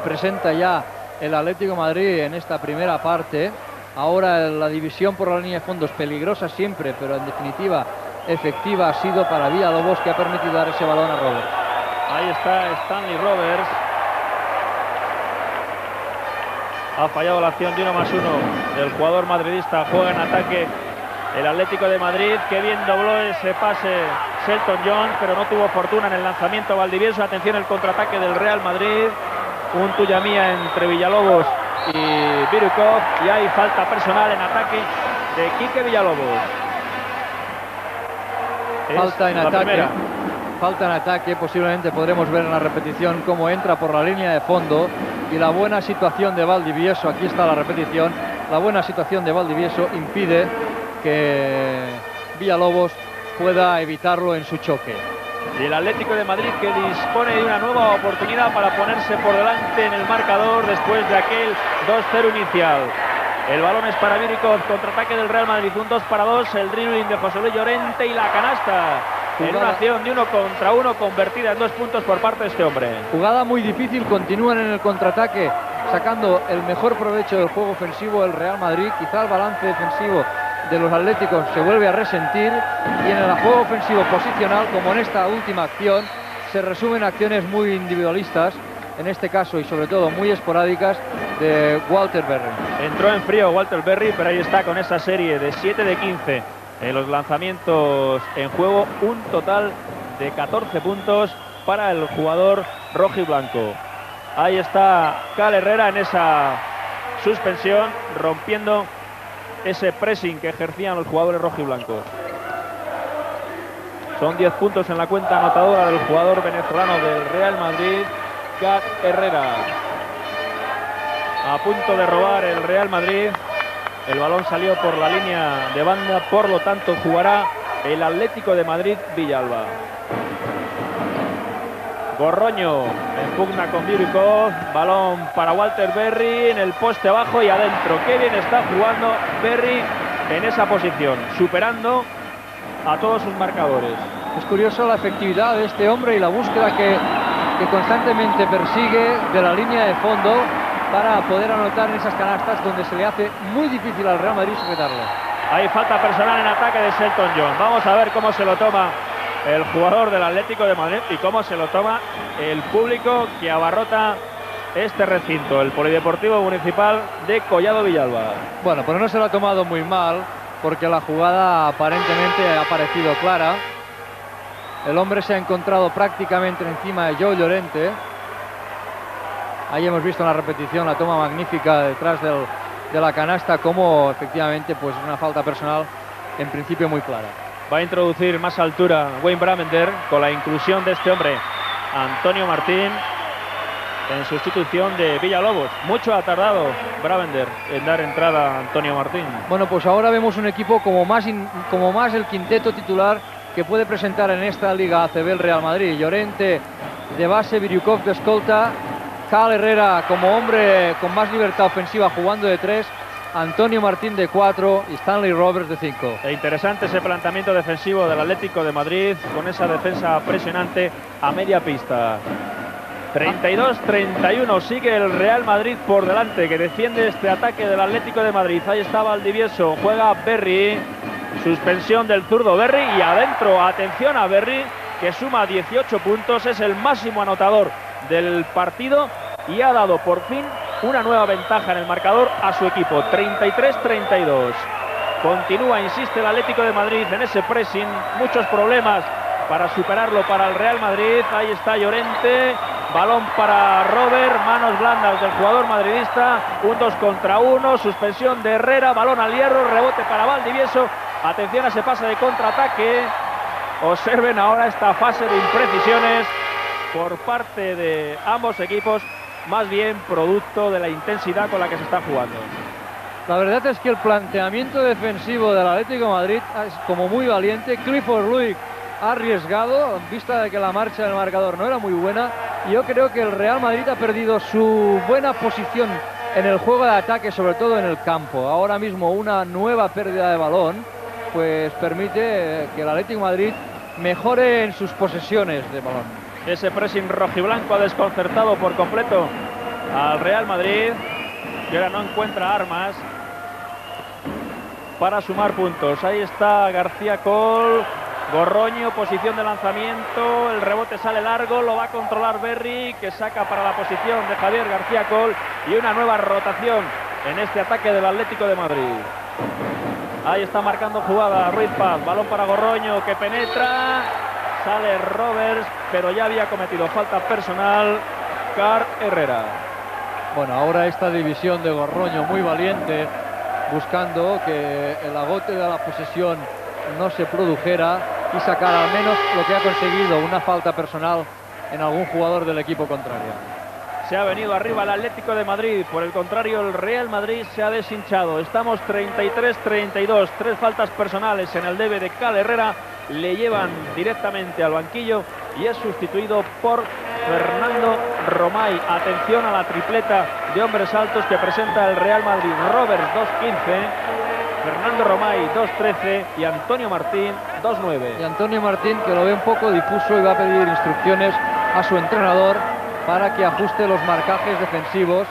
presenta ya el Atlético de Madrid en esta primera parte. Ahora la división por la línea de fondo es peligrosa siempre, pero en definitiva efectiva ha sido para Villalobos, que ha permitido dar ese balón a Roberts. Ahí está Stanley Roberts. Ha fallado la acción de 1+1 del jugador madridista. Juega en ataque el Atlético de Madrid. Que bien dobló ese pase Shelton John, pero no tuvo fortuna en el lanzamiento Valdivieso. Atención el contraataque del Real Madrid. Un tuya mía entre Villalobos y Birukov, y hay falta personal en ataque de Quique Villalobos. Falta en ataque. Falta en ataque, posiblemente podremos ver en la repetición cómo entra por la línea de fondo, y la buena situación de Valdivieso, aquí está la repetición, la buena situación de Valdivieso impide que Villalobos pueda evitarlo en su choque. Y el Atlético de Madrid, que dispone de una nueva oportunidad para ponerse por delante en el marcador después de aquel 2-0 inicial. El balón es para Birukov, contraataque del Real Madrid, un 2-2, el dribbling de José Luis Llorente y la canasta. En una acción de 1 contra 1 convertida en 2 puntos por parte de este hombre. Jugada muy difícil, continúan en el contraataque, sacando el mejor provecho del juego ofensivo del Real Madrid. Quizá el balance defensivo de los atléticos se vuelve a resentir, y en el juego ofensivo posicional, como en esta última acción, se resumen acciones muy individualistas, en este caso, y sobre todo muy esporádicas, de Walter Berry. Entró en frío Walter Berry, pero ahí está con esa serie de 7 de 15 en los lanzamientos en juego, un total de 14 puntos para el jugador rojo y blanco. Ahí está Cal Herrera en esa suspensión, rompiendo ese pressing que ejercían los jugadores rojiblancos. Son 10 puntos en la cuenta anotadora del jugador venezolano del Real Madrid, Cal Herrera. A punto de robar el Real Madrid. El balón salió por la línea de banda, por lo tanto jugará el Atlético de Madrid Villalba. Gorroño en pugna con Birukov, balón para Walter Berry en el poste abajo y adentro. Qué bien está jugando Berry en esa posición, superando a todos sus marcadores. Es curioso la efectividad de este hombre y la búsqueda que constantemente persigue de la línea de fondo para poder anotar en esas canastas donde se le hace muy difícil al Real Madrid sujetarlo. Hay falta personal en ataque de Shelton John. Vamos a ver cómo se lo toma el jugador del Atlético de Madrid y cómo se lo toma el público que abarrota este recinto, el Polideportivo Municipal de Collado Villalba. Bueno, pero no se lo ha tomado muy mal, porque la jugada aparentemente ha parecido clara. El hombre se ha encontrado prácticamente encima de Joe Llorente. Ahí hemos visto en la repetición la toma magnífica detrás de la canasta, como efectivamente pues una falta personal en principio muy clara. Va a introducir más altura Wayne Bravender con la inclusión de este hombre, Antonio Martín, en sustitución de Villalobos. Mucho ha tardado Bravender en dar entrada a Antonio Martín. Bueno, pues ahora vemos un equipo como más el quinteto titular que puede presentar en esta Liga ACB el Real Madrid. Llorente de base, Birukov de escolta, Cal Herrera como hombre con más libertad ofensiva jugando de 3, Antonio Martín de 4 y Stanley Roberts de 5. E interesante ese planteamiento defensivo del Atlético de Madrid con esa defensa presionante a media pista. 32-31, sigue el Real Madrid por delante, que defiende este ataque del Atlético de Madrid. Ahí está Valdivieso, juega Berry, suspensión del zurdo Berry y adentro, atención a Berry, que suma 18 puntos, es el máximo anotador del partido y ha dado por fin una nueva ventaja en el marcador a su equipo. 33-32. Continúa, insiste el Atlético de Madrid en ese pressing, muchos problemas para superarlo para el Real Madrid. Ahí está Llorente, balón para Robert, manos blandas del jugador madridista, un 2 contra 1, suspensión de Herrera, balón al hierro, rebote para Valdivieso. Atención a ese pase de contraataque. Observen ahora esta fase de imprecisiones por parte de ambos equipos, más bien producto de la intensidad con la que se está jugando. La verdad es que el planteamiento defensivo del Atlético de Madrid es como muy valiente. Clifford Luick ha arriesgado en vista de que la marcha del marcador no era muy buena, y yo creo que el Real Madrid ha perdido su buena posición en el juego de ataque, sobre todo en el campo. Ahora mismo una nueva pérdida de balón pues permite que el Atlético de Madrid mejore en sus posesiones de balón. Ese pressing rojiblanco ha desconcertado por completo al Real Madrid, que ahora no encuentra armas para sumar puntos. Ahí está García Col, Gorroño, posición de lanzamiento, el rebote sale largo, lo va a controlar Berry, que saca para la posición de Javier García Col, y una nueva rotación en este ataque del Atlético de Madrid. Ahí está marcando jugada Ruiz Paz, balón para Gorroño, que penetra, sale Roberts, pero ya había cometido falta personal Car Herrera. Bueno, ahora esta división de Gorroño muy valiente, buscando que el agote de la posesión no se produjera y sacar al menos lo que ha conseguido, una falta personal en algún jugador del equipo contrario. Se ha venido arriba el Atlético de Madrid, por el contrario el Real Madrid se ha deshinchado. Estamos 33-32, 3 faltas personales en el debe de Cal Herrera, le llevan directamente al banquillo y es sustituido por Fernando Romay. Atención a la tripleta de hombres altos que presenta el Real Madrid. Roberts 2'15", Fernando Romay 2'13" y Antonio Martín 2'9". Y Antonio Martín, que lo ve un poco difuso y va a pedir instrucciones a su entrenador para que ajuste los marcajes defensivos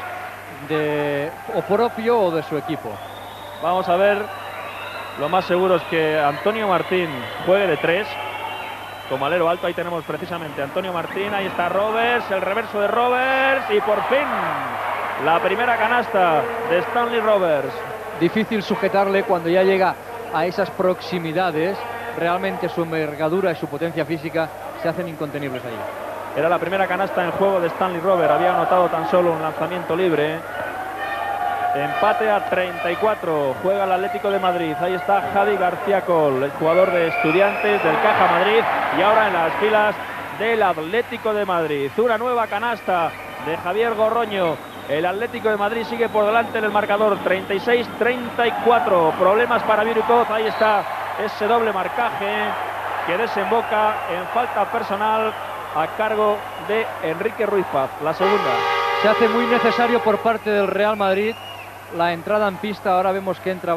o propio o de su equipo. Vamos a ver, lo más seguro es que Antonio Martín juegue de 3 como alero alto. Ahí tenemos precisamente a Antonio Martín, ahí está Roberts, el reverso de Roberts y por fin la primera canasta de Stanley Roberts. Difícil sujetarle cuando ya llega a esas proximidades. Realmente su envergadura y su potencia física se hacen incontenibles allí. Era la primera canasta en juego de Stanley Roberts, había anotado tan solo un lanzamiento libre. Empate a 34, juega el Atlético de Madrid. Ahí está Javi García Col, el jugador de Estudiantes del Caja Madrid, y ahora en las filas del Atlético de Madrid. Una nueva canasta de Javier Gorroño. El Atlético de Madrid sigue por delante en el marcador, 36-34. Problemas para Birukov, ahí está ese doble marcaje que desemboca en falta personal a cargo de Enrique Ruiz Paz. La segunda. Se hace muy necesario por parte del Real Madrid la entrada en pista. Ahora vemos que entra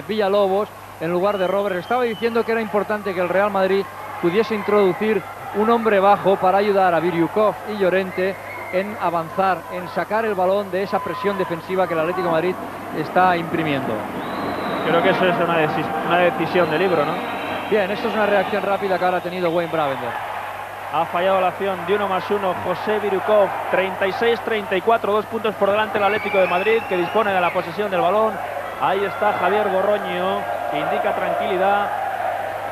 Villalobos en lugar de Roberts. Estaba diciendo que era importante que el Real Madrid pudiese introducir un hombre bajo para ayudar a Biriukov y Llorente en avanzar, en sacar el balón de esa presión defensiva que el Atlético de Madrid está imprimiendo. Creo que eso es una decisión de libro, ¿no? Bien, esto es una reacción rápida que ahora ha tenido Wayne Bravender. Ha fallado la acción de 1+1 José Biriukov. 36-34, 2 puntos por delante el Atlético de Madrid, que dispone de la posesión del balón. Ahí está Javier Gorroño, que indica tranquilidad,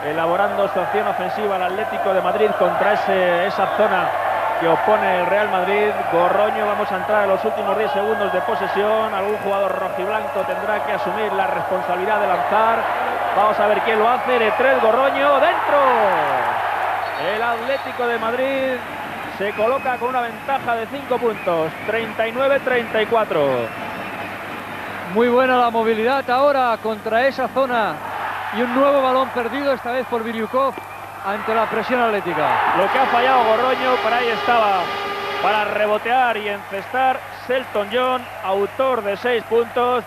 elaborando su acción ofensiva el Atlético de Madrid contra esa zona que opone el Real Madrid. Gorroño, vamos a entrar en los últimos 10 segundos de posesión. Algún jugador rojiblanco tendrá que asumir la responsabilidad de lanzar. Vamos a ver quién lo hace. De 3, Gorroño, dentro. El Atlético de Madrid se coloca con una ventaja de 5 puntos, 39-34. Muy buena la movilidad ahora contra esa zona y un nuevo balón perdido, esta vez por Biriukov, ante la presión atlética. Lo que ha fallado Gorroño, por ahí estaba para rebotear y encestar Selton John, autor de 6 puntos,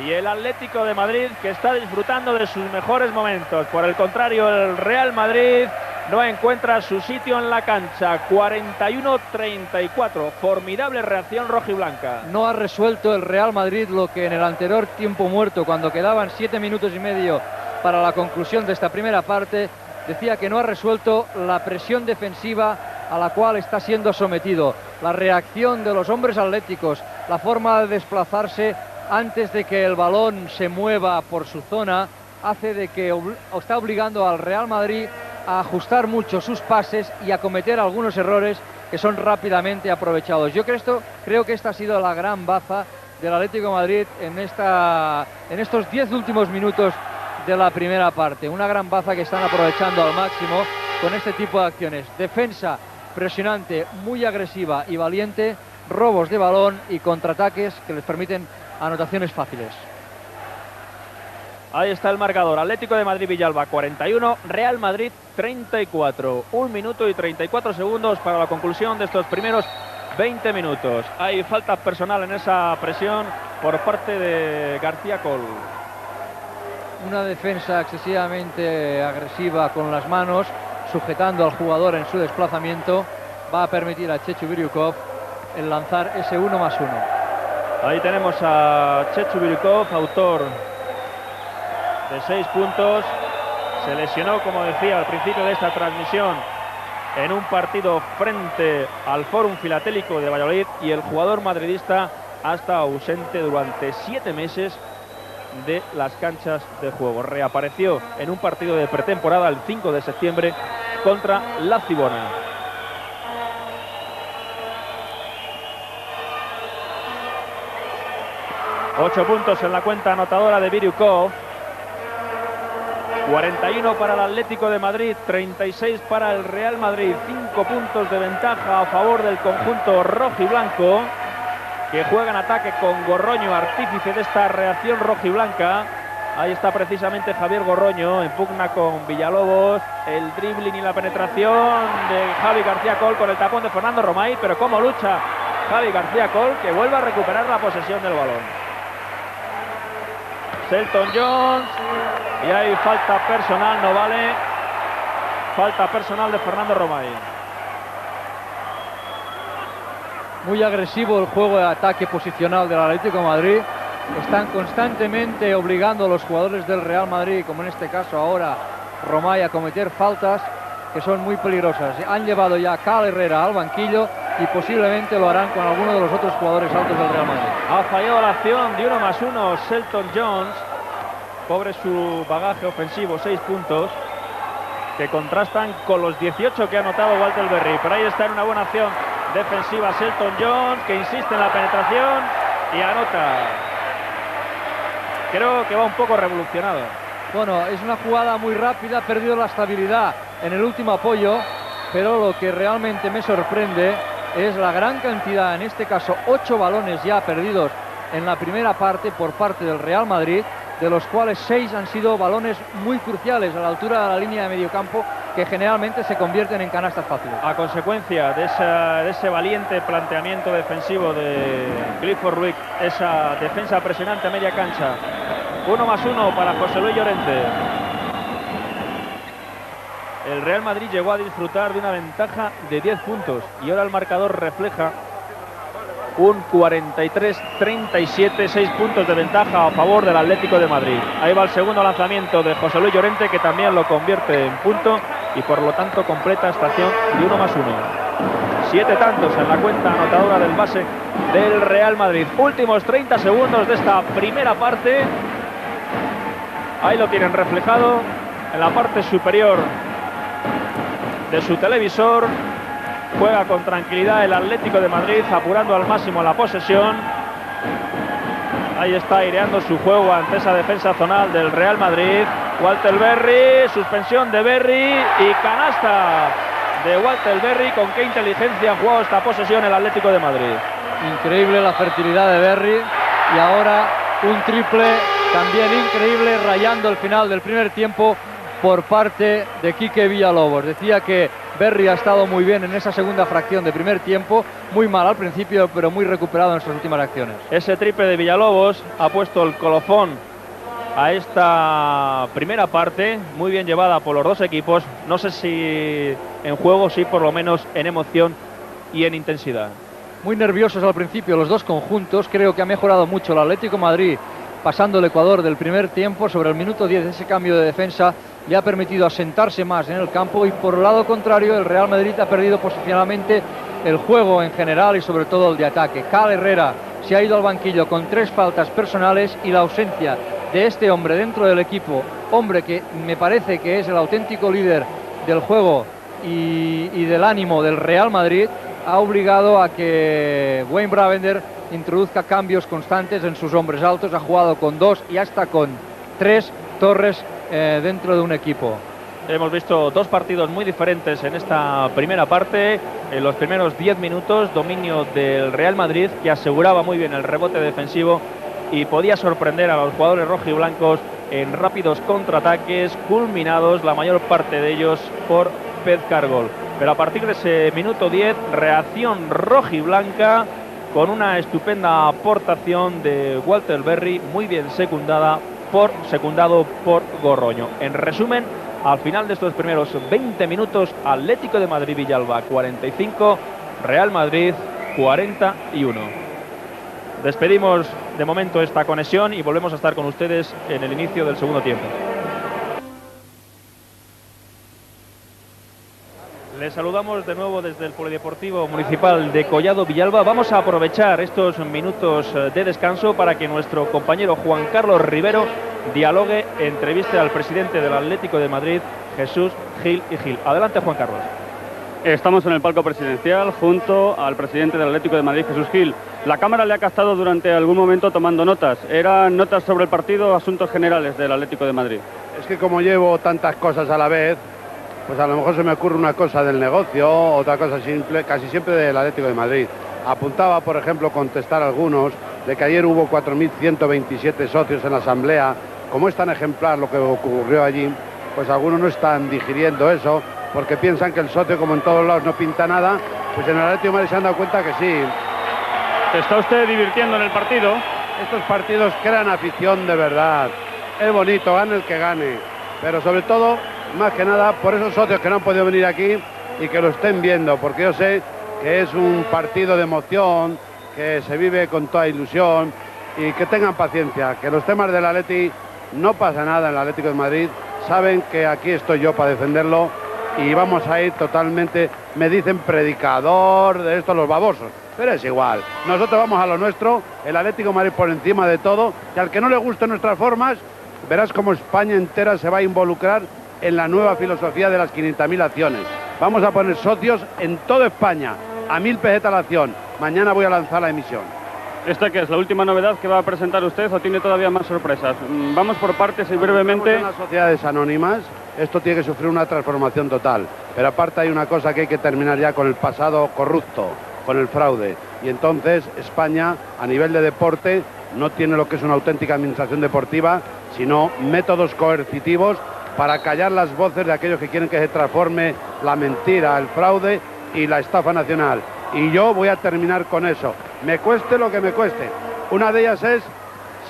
y el Atlético de Madrid que está disfrutando de sus mejores momentos. Por el contrario, el Real Madrid no encuentra su sitio en la cancha. 41-34, formidable reacción rojiblanca. No ha resuelto el Real Madrid lo que en el anterior tiempo muerto, cuando quedaban 7 minutos y medio para la conclusión de esta primera parte, decía que no ha resuelto la presión defensiva a la cual está siendo sometido. La reacción de los hombres atléticos, la forma de desplazarse antes de que el balón se mueva por su zona, hace de que está obligando al Real Madrid a ajustar mucho sus pases y a cometer algunos errores que son rápidamente aprovechados. Yo creo que esta ha sido la gran baza del Atlético de Madrid en estos 10 últimos minutos de la primera parte. Una gran baza que están aprovechando al máximo con este tipo de acciones. Defensa presionante, muy agresiva y valiente, robos de balón y contraataques que les permiten anotaciones fáciles. Ahí está el marcador. Atlético de Madrid Villalba 41, Real Madrid 34. 1 minuto y 34 segundos para la conclusión de estos primeros 20 minutos. Hay falta personal en esa presión por parte de García Col. Una defensa excesivamente agresiva con las manos, sujetando al jugador en su desplazamiento, va a permitir a Chechu Biriukov el lanzar ese 1+1. Ahí tenemos a Chechu Biriukov, autor de 6 puntos. Se lesionó, como decía al principio de esta transmisión, en un partido frente al Fórum Filatélico de Valladolid, y el jugador madridista ha estado ausente durante 7 meses de las canchas de juego. Reapareció en un partido de pretemporada el 5 de septiembre contra la Cibona. Ocho puntos en la cuenta anotadora de Biriukov. 41 para el Atlético de Madrid, 36 para el Real Madrid. 5 puntos de ventaja a favor del conjunto rojiblanco, que juega en ataque con Gorroño, artífice de esta reacción rojiblanca. Ahí está precisamente Javier Gorroño, en pugna con Villalobos. El dribbling y la penetración de Javi García Col con el tapón de Fernando Romay, pero cómo lucha Javi García Col, que vuelve a recuperar la posesión del balón. Selton Jones, y hay falta personal, no vale. Falta personal de Fernando Romay. Muy agresivo el juego de ataque posicional del Atlético de Madrid. Están constantemente obligando a los jugadores del Real Madrid, como en este caso ahora Romay, a cometer faltas que son muy peligrosas. Han llevado ya a Cal Herrera al banquillo y posiblemente lo harán con alguno de los otros jugadores altos del Real Madrid. Ha fallado la acción de 1+1 Selton Jones. Pobre su bagaje ofensivo, 6 puntos, que contrastan con los 18 que ha anotado Walter Berry. Pero ahí está en una buena acción defensiva Selton Jones, que insiste en la penetración y anota. Creo que va un poco revolucionado. Bueno, es una jugada muy rápida, ha perdido la estabilidad en el último apoyo, pero lo que realmente me sorprende es la gran cantidad, en este caso 8 balones ya perdidos en la primera parte por parte del Real Madrid, de los cuales 6 han sido balones muy cruciales a la altura de la línea de mediocampo que generalmente se convierten en canastas fáciles. A consecuencia de ese valiente planteamiento defensivo de Clifford Ruiz, esa defensa presionante a media cancha, 1+1 para José Luis Llorente. El Real Madrid llegó a disfrutar de una ventaja de 10 puntos y ahora el marcador refleja un 43-37, 6 puntos de ventaja a favor del Atlético de Madrid. Ahí va el segundo lanzamiento de José Luis Llorente, que también lo convierte en punto y por lo tanto completa esta acción de 1+1. 7 tantos en la cuenta anotadora del base del Real Madrid. Últimos 30 segundos de esta primera parte. Ahí lo tienen reflejado en la parte superior de su televisor. Juega con tranquilidad el Atlético de Madrid, apurando al máximo la posesión. Ahí está aireando su juego ante esa defensa zonal del Real Madrid. Walter Berry, suspensión de Berry y canasta de Walter Berry. Con qué inteligencia ha jugado esta posesión el Atlético de Madrid. Increíble la fertilidad de Berry, y ahora un triple también increíble, rayando el final del primer tiempo por parte de Quique Villalobos. Decía que Berry ha estado muy bien en esa segunda fracción de primer tiempo, muy mal al principio, pero muy recuperado en sus últimas acciones. Ese triple de Villalobos ha puesto el colofón a esta primera parte, muy bien llevada por los dos equipos. No sé si en juego, sí por lo menos en emoción y en intensidad. Muy nerviosos al principio los dos conjuntos. Creo que ha mejorado mucho el Atlético de Madrid pasando el Ecuador del primer tiempo. Sobre el minuto 10 ese cambio de defensa le ha permitido asentarse más en el campo, y por el lado contrario el Real Madrid ha perdido posicionalmente el juego en general y sobre todo el de ataque. Cal Herrera se ha ido al banquillo con 3 faltas personales, y la ausencia de este hombre dentro del equipo, hombre que me parece que es el auténtico líder del juego y del ánimo del Real Madrid, ha obligado a que Wayne Bravender introduzca cambios constantes en sus hombres altos. Ha jugado con 2 y hasta con 3 torres dentro de un equipo. Hemos visto dos partidos muy diferentes en esta primera parte. En los primeros 10 minutos, dominio del Real Madrid, que aseguraba muy bien el rebote defensivo y podía sorprender a los jugadores rojiblancos en rápidos contraataques, culminados la mayor parte de ellos por Pez Cargol. Pero a partir de ese minuto 10, reacción rojiblanca con una estupenda aportación de Walter Berry, muy bien secundado por Gorroño. En resumen, al final de estos primeros 20 minutos, Atlético de Madrid Villalba 45, Real Madrid 41. Despedimos de momento esta conexión y volvemos a estar con ustedes en el inicio del segundo tiempo. Les saludamos de nuevo desde el Polideportivo Municipal de Collado Villalba. Vamos a aprovechar estos minutos de descanso para que nuestro compañero Juan Carlos Rivero dialogue, entreviste al presidente del Atlético de Madrid, Jesús Gil y Gil. Adelante, Juan Carlos. Estamos en el palco presidencial junto al presidente del Atlético de Madrid, Jesús Gil. La cámara le ha captado durante algún momento tomando notas. ¿Eran notas sobre el partido o asuntos generales del Atlético de Madrid? Es que como llevo tantas cosas a la vez, pues a lo mejor se me ocurre una cosa del negocio, otra cosa simple, casi siempre del Atlético de Madrid. Apuntaba, por ejemplo, contestar algunos, de que ayer hubo 4.127 socios en la asamblea. Como es tan ejemplar lo que ocurrió allí, pues algunos no están digiriendo eso, porque piensan que el socio, como en todos lados, no pinta nada. Pues en el Atlético de Madrid se han dado cuenta que sí. ¿Se está usted divirtiendo en el partido? Estos partidos crean afición de verdad. Es bonito, gane el que gane. Pero sobre todo, más que nada, por esos socios que no han podido venir aquí y que lo estén viendo, porque yo sé que es un partido de emoción, que se vive con toda ilusión, y que tengan paciencia, que los temas del Atleti no pasa nada en el Atlético de Madrid, saben que aquí estoy yo para defenderlo y vamos a ir totalmente, me dicen predicador de estos los babosos, pero es igual, nosotros vamos a lo nuestro, el Atlético de Madrid por encima de todo, y al que no le gusten nuestras formas, verás como España entera se va a involucrar en la nueva filosofía de las 500.000 acciones. Vamos a poner socios en toda España, a 1.000 pesetas la acción. Mañana voy a lanzar la emisión. ¿Esta qué es? ¿La última novedad que va a presentar usted o tiene todavía más sorpresas? Vamos por partes y brevemente. En las sociedades anónimas esto tiene que sufrir una transformación total. Pero aparte hay una cosa que hay que terminar ya con el pasado corrupto, con el fraude. Y entonces España, a nivel de deporte, no tiene lo que es una auténtica administración deportiva, sino métodos coercitivos para callar las voces de aquellos que quieren que se transforme la mentira, el fraude y la estafa nacional. Y yo voy a terminar con eso, me cueste lo que me cueste. Una de ellas es,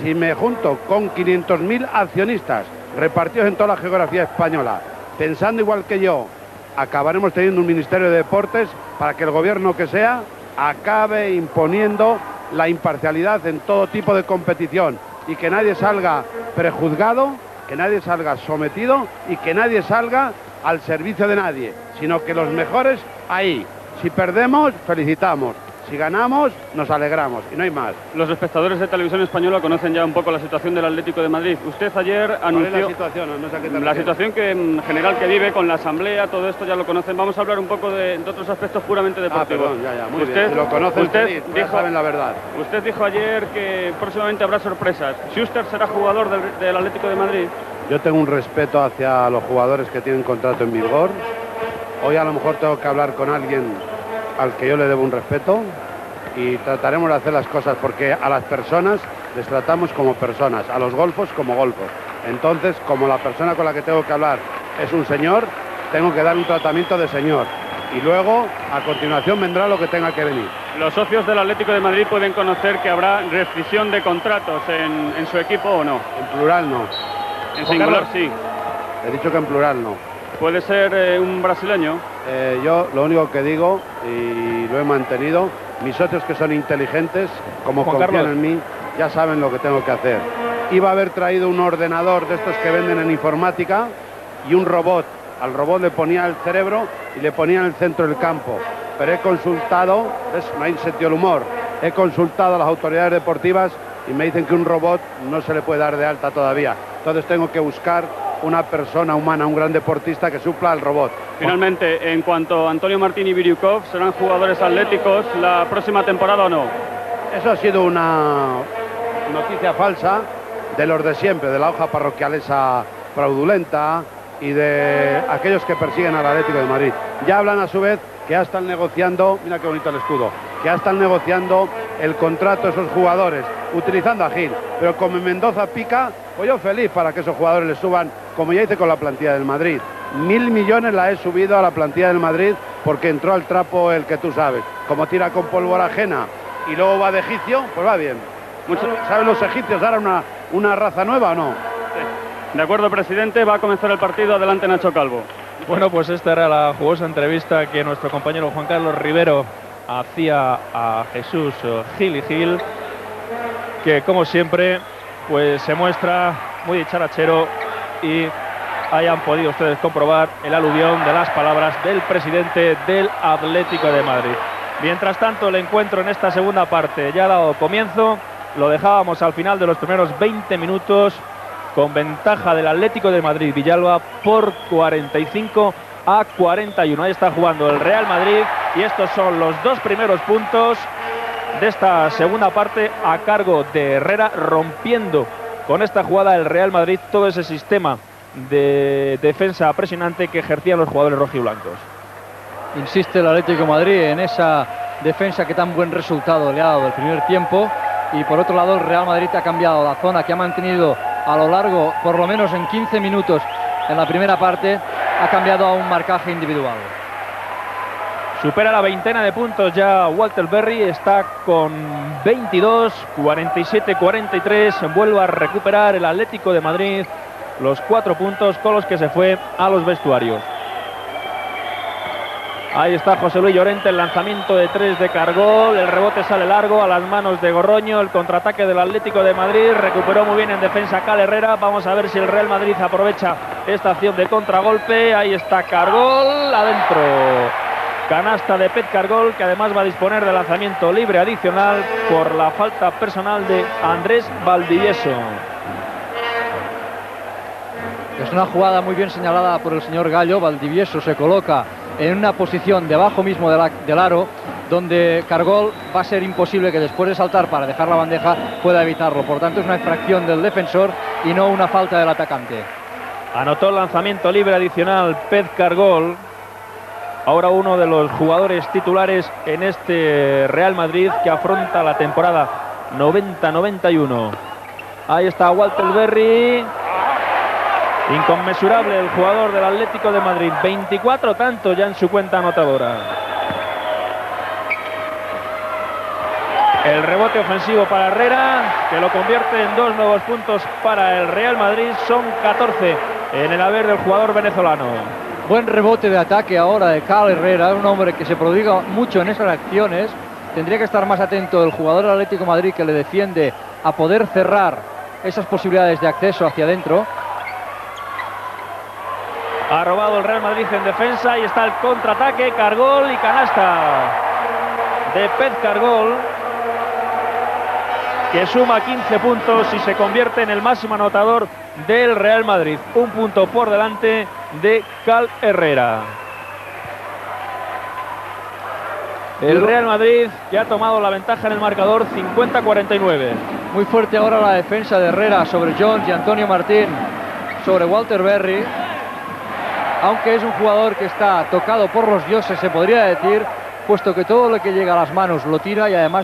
si me junto con 500.000 accionistas repartidos en toda la geografía española, pensando igual que yo, acabaremos teniendo un Ministerio de Deportes para que el gobierno que sea acabe imponiendo la imparcialidad en todo tipo de competición y que nadie salga prejuzgado, que nadie salga sometido y que nadie salga al servicio de nadie, sino que los mejores ahí. Si perdemos, felicitamos. Si ganamos, nos alegramos y no hay más. Los espectadores de Televisión Española conocen ya un poco la situación del Atlético de Madrid. Usted ayer anunció... ¿Cuál es la situación? No sé a qué te la refieres. situación que en general que vive con la asamblea, todo esto ya lo conocen. Vamos a hablar un poco de otros aspectos puramente deportivos. Perdón, ya, muy bien. Si lo conocen, usted ya saben la verdad. Usted dijo ayer que próximamente habrá sorpresas. ¿Schuster será jugador del Atlético de Madrid? Yo tengo un respeto hacia los jugadores que tienen contrato en vigor. Hoy a lo mejor tengo que hablar con alguien al que yo le debo un respeto y trataremos de hacer las cosas porque a las personas les tratamos como personas, a los golfos como golfos. Entonces, como la persona con la que tengo que hablar es un señor, tengo que dar un tratamiento de señor. Y luego, a continuación, vendrá lo que tenga que venir. ¿Los socios del Atlético de Madrid pueden conocer que habrá rescisión de contratos en su equipo o no? En plural no. En singular sí. He dicho que en plural no. ¿Puede ser un brasileño? Yo lo único que digo, y lo he mantenido, mis socios que son inteligentes, como Juan confían Carlos. en mí, ya saben lo que tengo que hacer. Iba a haber traído un ordenador de estos que venden en informática y un robot. Al robot le ponía el cerebro y le ponía en el centro del campo. Pero he consultado, no hay sentido del humor, he consultado a las autoridades deportivas y me dicen que un robot no se le puede dar de alta todavía. Entonces tengo que buscar una persona humana, un gran deportista que supla al robot. Finalmente, en cuanto a Antonio Martín y Biriukov, ¿serán jugadores atléticos la próxima temporada o no? Eso ha sido una noticia falsa de los de siempre, de la hoja parroquial esa fraudulenta y de aquellos que persiguen al Atlético de Madrid. Ya hablan a su vez que ya están negociando, mira qué bonito el escudo, que ya están negociando el contrato de esos jugadores, utilizando a Gil. Pero como en Mendoza pica, pues yo feliz para que esos jugadores les suban, como ya hice con la plantilla del Madrid. 1.000 millones la he subido a la plantilla del Madrid porque entró al trapo el que tú sabes. Como tira con pólvora ajena y luego va de egipcio, pues va bien. ¿Saben los egipcios ahora una raza nueva o no? De acuerdo, presidente, va a comenzar el partido. Adelante, Nacho Calvo. Bueno, pues esta era la jugosa entrevista que nuestro compañero Juan Carlos Rivero hacía a Jesús Gil y Gil, que como siempre pues se muestra muy dicharachero y hayan podido ustedes comprobar el aluvión de las palabras del presidente del Atlético de Madrid. Mientras tanto, el encuentro en esta segunda parte ya ha dado comienzo, lo dejábamos al final de los primeros 20 minutos con ventaja del Atlético de Madrid Villalba por 45-41. Ahí está jugando el Real Madrid y estos son los dos primeros puntos de esta segunda parte a cargo de Herrera, rompiendo con esta jugada el Real Madrid todo ese sistema de defensa presionante que ejercían los jugadores rojiblancos. Insiste el Atlético de Madrid en esa defensa que tan buen resultado le ha dado el primer tiempo, y por otro lado el Real Madrid ha cambiado la zona que ha mantenido a lo largo, por lo menos en 15 minutos en la primera parte, ha cambiado a un marcaje individual. Supera la veintena de puntos ya Walter Berry, está con 22, 47-43, vuelve a recuperar el Atlético de Madrid los 4 puntos con los que se fue a los vestuarios. Ahí está José Luis Llorente, el lanzamiento de 3 de Cargol, el rebote sale largo a las manos de Gorroño, el contraataque del Atlético de Madrid, recuperó muy bien en defensa Cal Herrera, vamos a ver si el Real Madrid aprovecha esta acción de contragolpe, ahí está Cargol, adentro, canasta de Pet Cargol, que además va a disponer de lanzamiento libre adicional por la falta personal de Andrés Valdivieso. Es una jugada muy bien señalada por el señor Gallo. Valdivieso se coloca en una posición debajo mismo del aro, donde Cargol va a ser imposible que después de saltar para dejar la bandeja pueda evitarlo. Por tanto, es una infracción del defensor y no una falta del atacante. Anotó el lanzamiento libre adicional Pet Cargol, ahora uno de los jugadores titulares en este Real Madrid que afronta la temporada 90-91. Ahí está Walter Berry. Inconmensurable el jugador del Atlético de Madrid, 24 tantos ya en su cuenta anotadora. El rebote ofensivo para Herrera, que lo convierte en 2 nuevos puntos para el Real Madrid. Son 14 en el haber del jugador venezolano. Buen rebote de ataque ahora de Cal Herrera, un hombre que se prodiga mucho en esas acciones. Tendría que estar más atento el jugador del Atlético de Madrid, que le defiende, a poder cerrar esas posibilidades de acceso hacia adentro. Ha robado el Real Madrid en defensa y está el contraataque, Cargol y canasta de Pep Cargol, que suma 15 puntos y se convierte en el máximo anotador del Real Madrid. Un punto por delante de Cal Herrera. El Real Madrid ya ha tomado la ventaja en el marcador, 50-49. Muy fuerte ahora la defensa de Herrera sobre Jones y Antonio Martín sobre Walter Berry. Aunque es un jugador que está tocado por los dioses, se podría decir, puesto que todo lo que llega a las manos lo tira y además...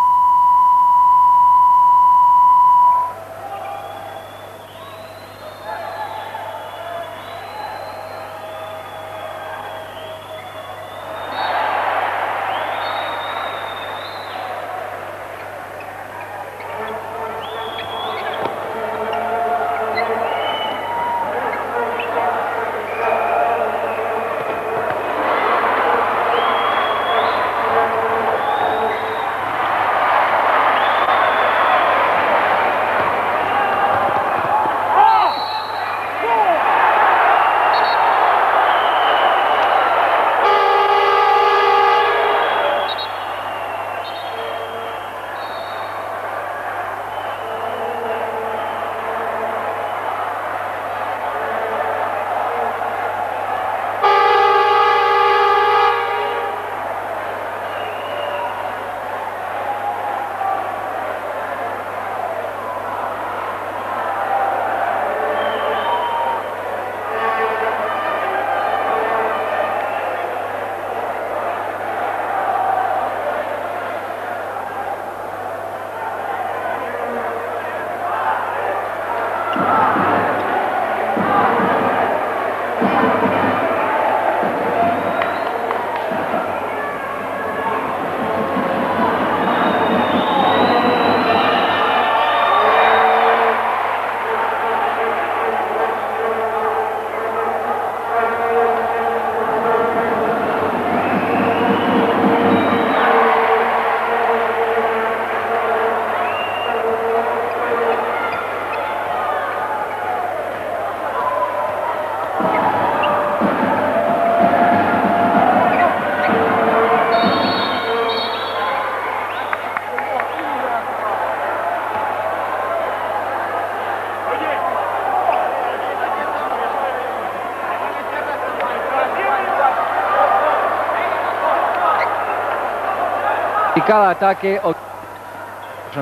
Y cada ataque...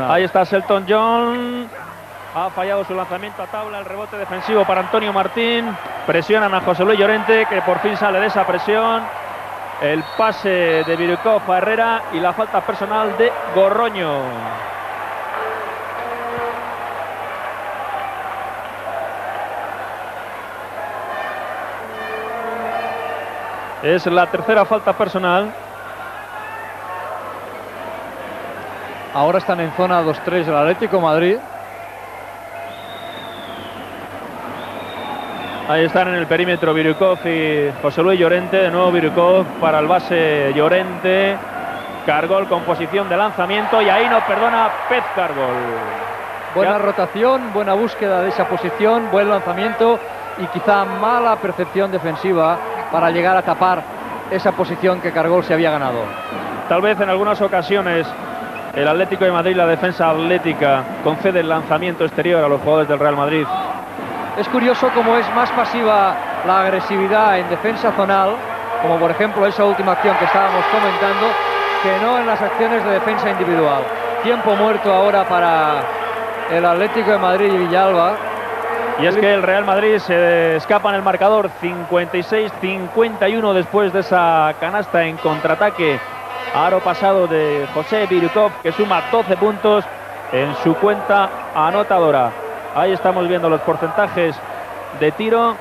Ahí está Selton John. Ha fallado su lanzamiento a tabla. El rebote defensivo para Antonio Martín. Presionan a José Luis Llorente, que por fin sale de esa presión. El pase de Birukov a Herrera y la falta personal de Gorroño. Es la tercera falta personal. Ahora están en zona 2-3 del Atlético de Madrid. Ahí están en el perímetro Birukov y José Luis Llorente. De nuevo Birukov para el base Llorente. Cargol con posición de lanzamiento y ahí no perdona Pep Cargol. Buena rotación, buena búsqueda de esa posición, buen lanzamiento y quizá mala percepción defensiva para llegar a tapar esa posición que Cargol se había ganado. Tal vez en algunas ocasiones el Atlético de Madrid, la defensa atlética, concede el lanzamiento exterior a los jugadores del Real Madrid. Es curioso cómo es más pasiva la agresividad en defensa zonal, como por ejemplo esa última acción que estábamos comentando, que no en las acciones de defensa individual. Tiempo muerto ahora para el Atlético de Madrid y Villalba. Y es que el Real Madrid se escapa en el marcador, 56-51 después de esa canasta en contraataque. Aro pasado de José Birukov, que suma 12 puntos en su cuenta anotadora. Ahí estamos viendo los porcentajes de tiro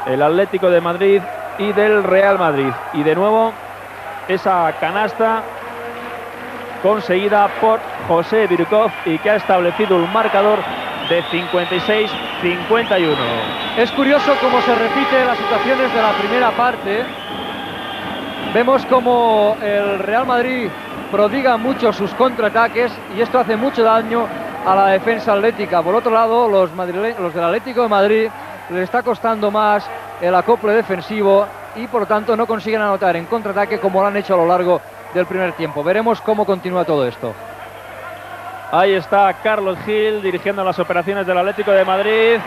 el Atlético de Madrid y del Real Madrid. Y de nuevo esa canasta conseguida por José Birkov y que ha establecido un marcador de 56-51. Es curioso cómo se repite las situaciones de la primera parte. Vemos como el Real Madrid prodiga mucho sus contraataques y esto hace mucho daño a la defensa atlética. Por otro lado, los del Atlético de Madrid les está costando más el acople defensivo y por tanto no consiguen anotar en contraataque como lo han hecho a lo largo del primer tiempo. Veremos cómo continúa todo esto. Ahí está Carlos Gil dirigiendo las operaciones del Atlético de Madrid.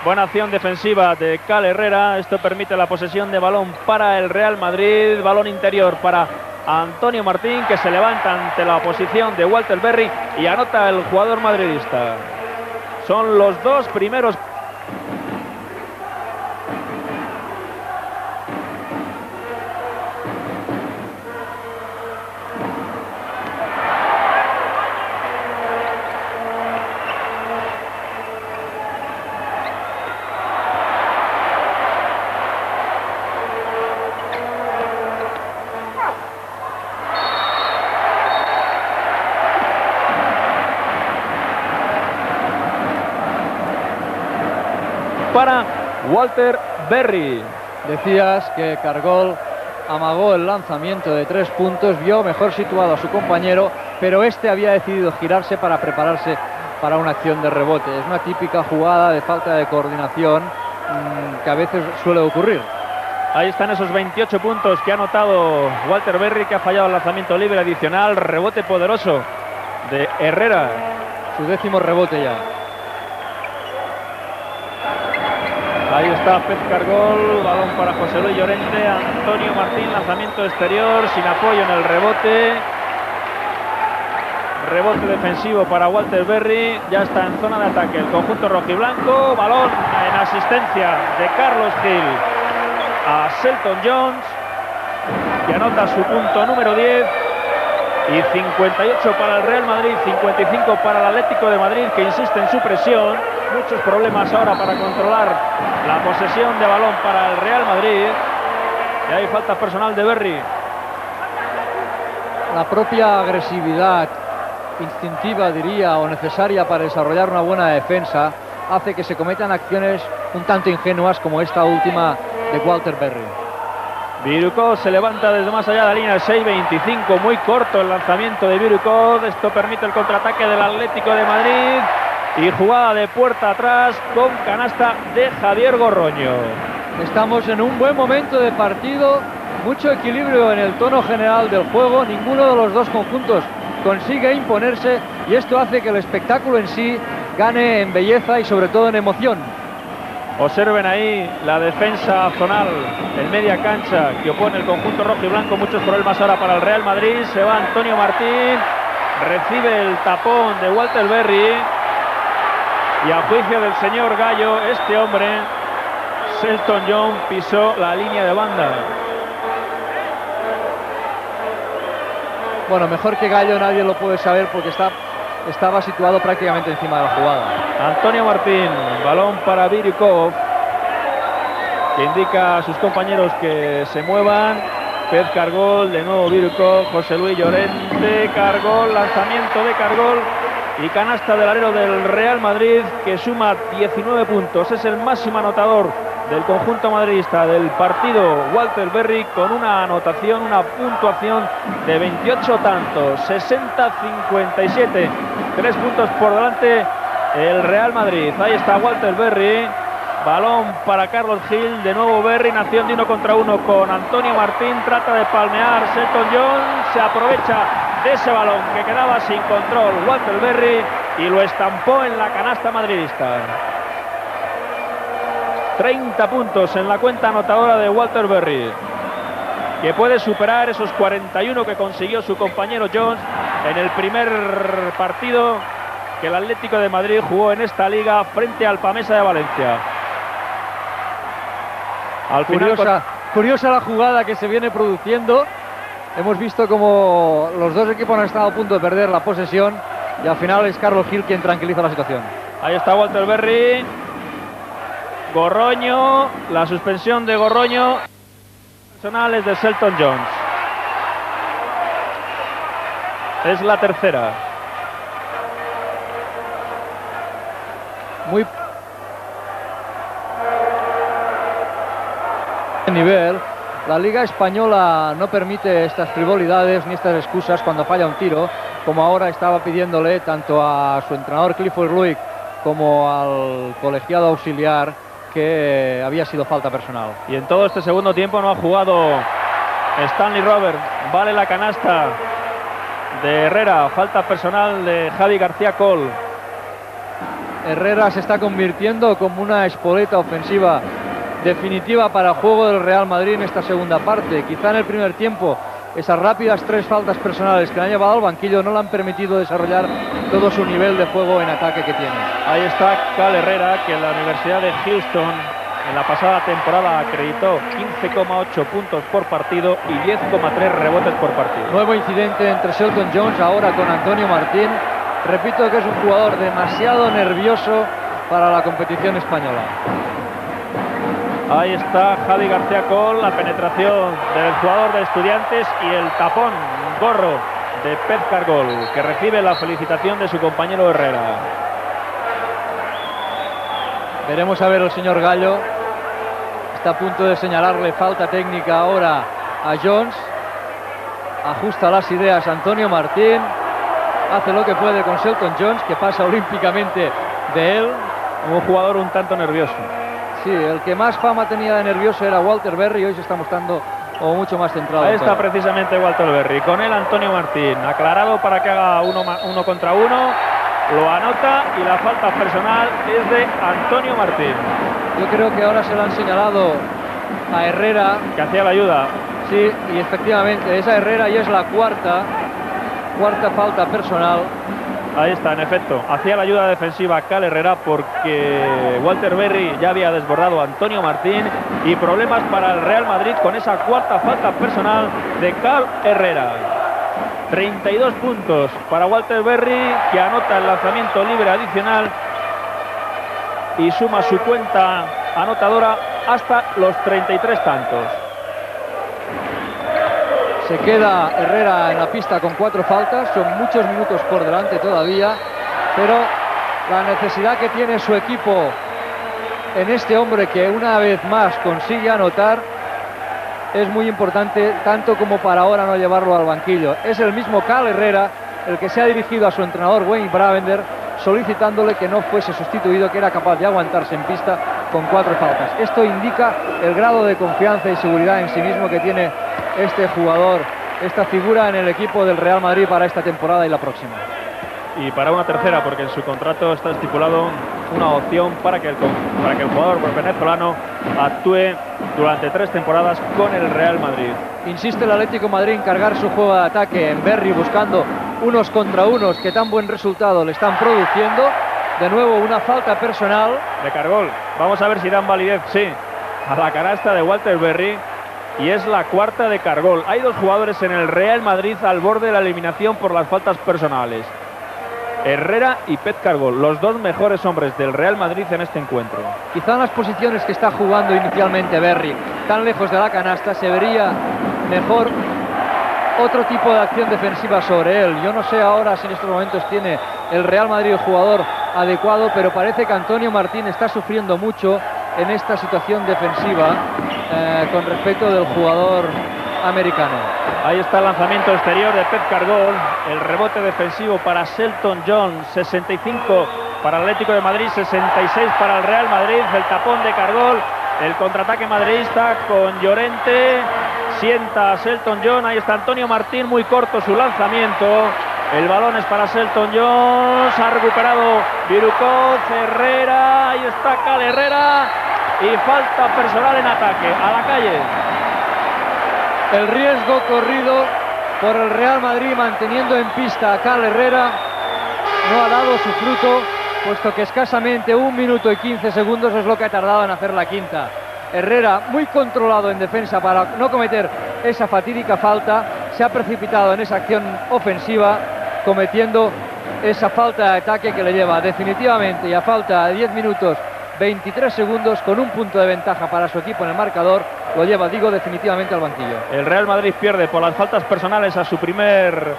Buena acción defensiva de Cal Herrera. Esto permite la posesión de balón para el Real Madrid. Balón interior para Antonio Martín, que se levanta ante la oposición de Walter Berry y anota el jugador madridista. Son los dos primeros. Para Walter Berry. Decías que Cargol amagó el lanzamiento de 3 puntos, vio mejor situado a su compañero, pero este había decidido girarse para prepararse para una acción de rebote. Es una típica jugada de falta de coordinación que a veces suele ocurrir. Ahí están esos 28 puntos que ha anotado Walter Berry, que ha fallado el lanzamiento libre adicional. Rebote poderoso de Herrera. Su 10º rebote ya. Ahí está Pep Cargol, balón para José Luis Llorente, Antonio Martín, lanzamiento exterior, sin apoyo en el rebote. Rebote defensivo para Walter Berry, ya está en zona de ataque el conjunto rojiblanco. Balón en asistencia de Carlos Gil a Selton Jones, que anota su punto número 10. Y 58 para el Real Madrid, 55 para el Atlético de Madrid, que insiste en su presión. Muchos problemas ahora para controlar la posesión de balón para el Real Madrid. Y hay falta personal de Berry. La propia agresividad instintiva, diría, o necesaria para desarrollar una buena defensa, hace que se cometan acciones un tanto ingenuas como esta última de Walter Berry. Birkov se levanta desde más allá de la línea de 6.25, muy corto el lanzamiento de Birkov. Esto permite el contraataque del Atlético de Madrid y jugada de puerta atrás con canasta de Javier Gorroño. Estamos en un buen momento de partido, mucho equilibrio en el tono general del juego, ninguno de los dos conjuntos consigue imponerse y esto hace que el espectáculo en sí gane en belleza y sobre todo en emoción. Observen ahí la defensa zonal en media cancha que opone el conjunto rojo y blanco. Muchos problemas ahora para el Real Madrid. Se va Antonio Martín, recibe el tapón de Walter Berry y a juicio del señor Gallo, este hombre, Selton Jones, pisó la línea de banda. Bueno, mejor que Gallo nadie lo puede saber porque estaba situado prácticamente encima de la jugada. Antonio Martín, balón para Birkov, que indica a sus compañeros que se muevan. Pep Cargol, de nuevo Birkov, José Luis Llorente, Cargol, lanzamiento de Cargol y canasta del alero del Real Madrid, que suma 19 puntos. Es el máximo anotador del conjunto madridista del partido, Walter Berry, con una anotación, una puntuación de 28 tantos, 60-57, 3 puntos por delante el Real Madrid. Ahí está Walter Berry, balón para Carlos Gil, de nuevo Berry, nación de 1 contra 1 con Antonio Martín, trata de palmear Selton Jones, se aprovecha de ese balón que quedaba sin control Walter Berry y lo estampó en la canasta madridista. 30 puntos en la cuenta anotadora de Walter Berry, que puede superar esos 41 que consiguió su compañero Jones en el primer partido que el Atlético de Madrid jugó en esta liga frente al Pamesa de Valencia. Al final, curiosa la jugada que se viene produciendo. Hemos visto como los dos equipos han estado a punto de perder la posesión y al final es Carlos Gil quien tranquiliza la situación. Ahí está Walter Berry. Gorroño, la suspensión de Gorroño personal es de Selton Jones. Es la tercera. Muy nivel. La Liga Española no permite estas frivolidades ni estas excusas cuando falla un tiro, como ahora estaba pidiéndole tanto a su entrenador Clifford Luick como al colegiado auxiliar que había sido falta personal. Y en todo este segundo tiempo no ha jugado Stanley Robert. Vale la canasta de Herrera, falta personal de Javi García Coll. Herrera se está convirtiendo como una espoleta ofensiva definitiva para el juego del Real Madrid en esta segunda parte. Quizá en el primer tiempo esas rápidas 3 faltas personales que le han llevado al banquillo no le han permitido desarrollar todo su nivel de juego en ataque que tiene. Ahí está Cal Herrera, que en la Universidad de Houston en la pasada temporada acreditó 15,8 puntos por partido y 10,3 rebotes por partido. Nuevo incidente entre Selton Jones ahora con Antonio Martín. Repito que es un jugador demasiado nervioso para la competición española. Ahí está Javi García Coll, la penetración del jugador de Estudiantes y el tapón gorro de Pep Cargol, que recibe la felicitación de su compañero Herrera. Veremos a ver el señor Gallo. Está a punto de señalarle falta técnica ahora a Jones. Ajusta las ideas Antonio Martín. Hace lo que puede con Selton Jones, que pasa olímpicamente de él. Un jugador un tanto nervioso. Sí, el que más fama tenía de nervioso era Walter Berry, hoy se está mostrando mucho más centrado. Ahí está precisamente Walter Berry, con él Antonio Martín, aclarado para que haga uno contra uno, lo anota y la falta personal es de Antonio Martín. Yo creo que ahora se lo han señalado a Herrera. Que hacía la ayuda. Sí, y efectivamente, esa Herrera y es la cuarta falta personal. Ahí está, en efecto, hacía la ayuda defensiva Cal Herrera porque Walter Berry ya había desbordado a Antonio Martín y problemas para el Real Madrid con esa cuarta falta personal de Cal Herrera. 32 puntos para Walter Berry, que anota el lanzamiento libre adicional y suma su cuenta anotadora hasta los 33 tantos. Se queda Herrera en la pista con 4 faltas, son muchos minutos por delante todavía, pero la necesidad que tiene su equipo en este hombre que una vez más consigue anotar es muy importante, tanto como para ahora no llevarlo al banquillo. Es el mismo Cal Herrera el que se ha dirigido a su entrenador Wayne Bravender solicitándole que no fuese sustituido, que era capaz de aguantarse en pista con 4 faltas. Esto indica el grado de confianza y seguridad en sí mismo que tiene este jugador, esta figura en el equipo del Real Madrid para esta temporada y la próxima. Y para una tercera, porque en su contrato está estipulado una opción para que el jugador venezolano actúe durante 3 temporadas con el Real Madrid. Insiste el Atlético de Madrid en cargar su juego de ataque en Berry, buscando unos contra unos que tan buen resultado le están produciendo. De nuevo una falta personal de Cargol. Vamos a ver si dan validez, sí, a la canasta de Walter Berry. Y es la cuarta de Cargol. Hay 2 jugadores en el Real Madrid al borde de la eliminación por las faltas personales. Herrera y Pep Cargol, los 2 mejores hombres del Real Madrid en este encuentro. Quizá en las posiciones que está jugando inicialmente Berry, tan lejos de la canasta, se vería mejor otro tipo de acción defensiva sobre él. Yo no sé ahora si en estos momentos tiene el Real Madrid el jugador adecuado, pero parece que Antonio Martín está sufriendo mucho en esta situación defensiva con respecto del jugador americano. Ahí está el lanzamiento exterior de Pep Cargol, el rebote defensivo para Selton Jones, 65 para el Atlético de Madrid, 66 para el Real Madrid, el tapón de Cargol, el contraataque madridista con Llorente, sienta a Selton Jones, ahí está Antonio Martín, muy corto su lanzamiento, el balón es para Selton Jones, ha recuperado Virucos, Herrera, ahí está Cal Herrera y falta personal en ataque, a la calle. El riesgo corrido por el Real Madrid manteniendo en pista a Cal Herrera no ha dado su fruto, puesto que escasamente 1 minuto y 15 segundos es lo que ha tardado en hacer la quinta. Herrera, muy controlado en defensa para no cometer esa fatídica falta, se ha precipitado en esa acción ofensiva, cometiendo esa falta de ataque que le lleva definitivamente, y a falta de 10 minutos 23 segundos, con un punto de ventaja para su equipo en el marcador, lo lleva, digo, definitivamente al banquillo. El Real Madrid pierde por las faltas personales a su primer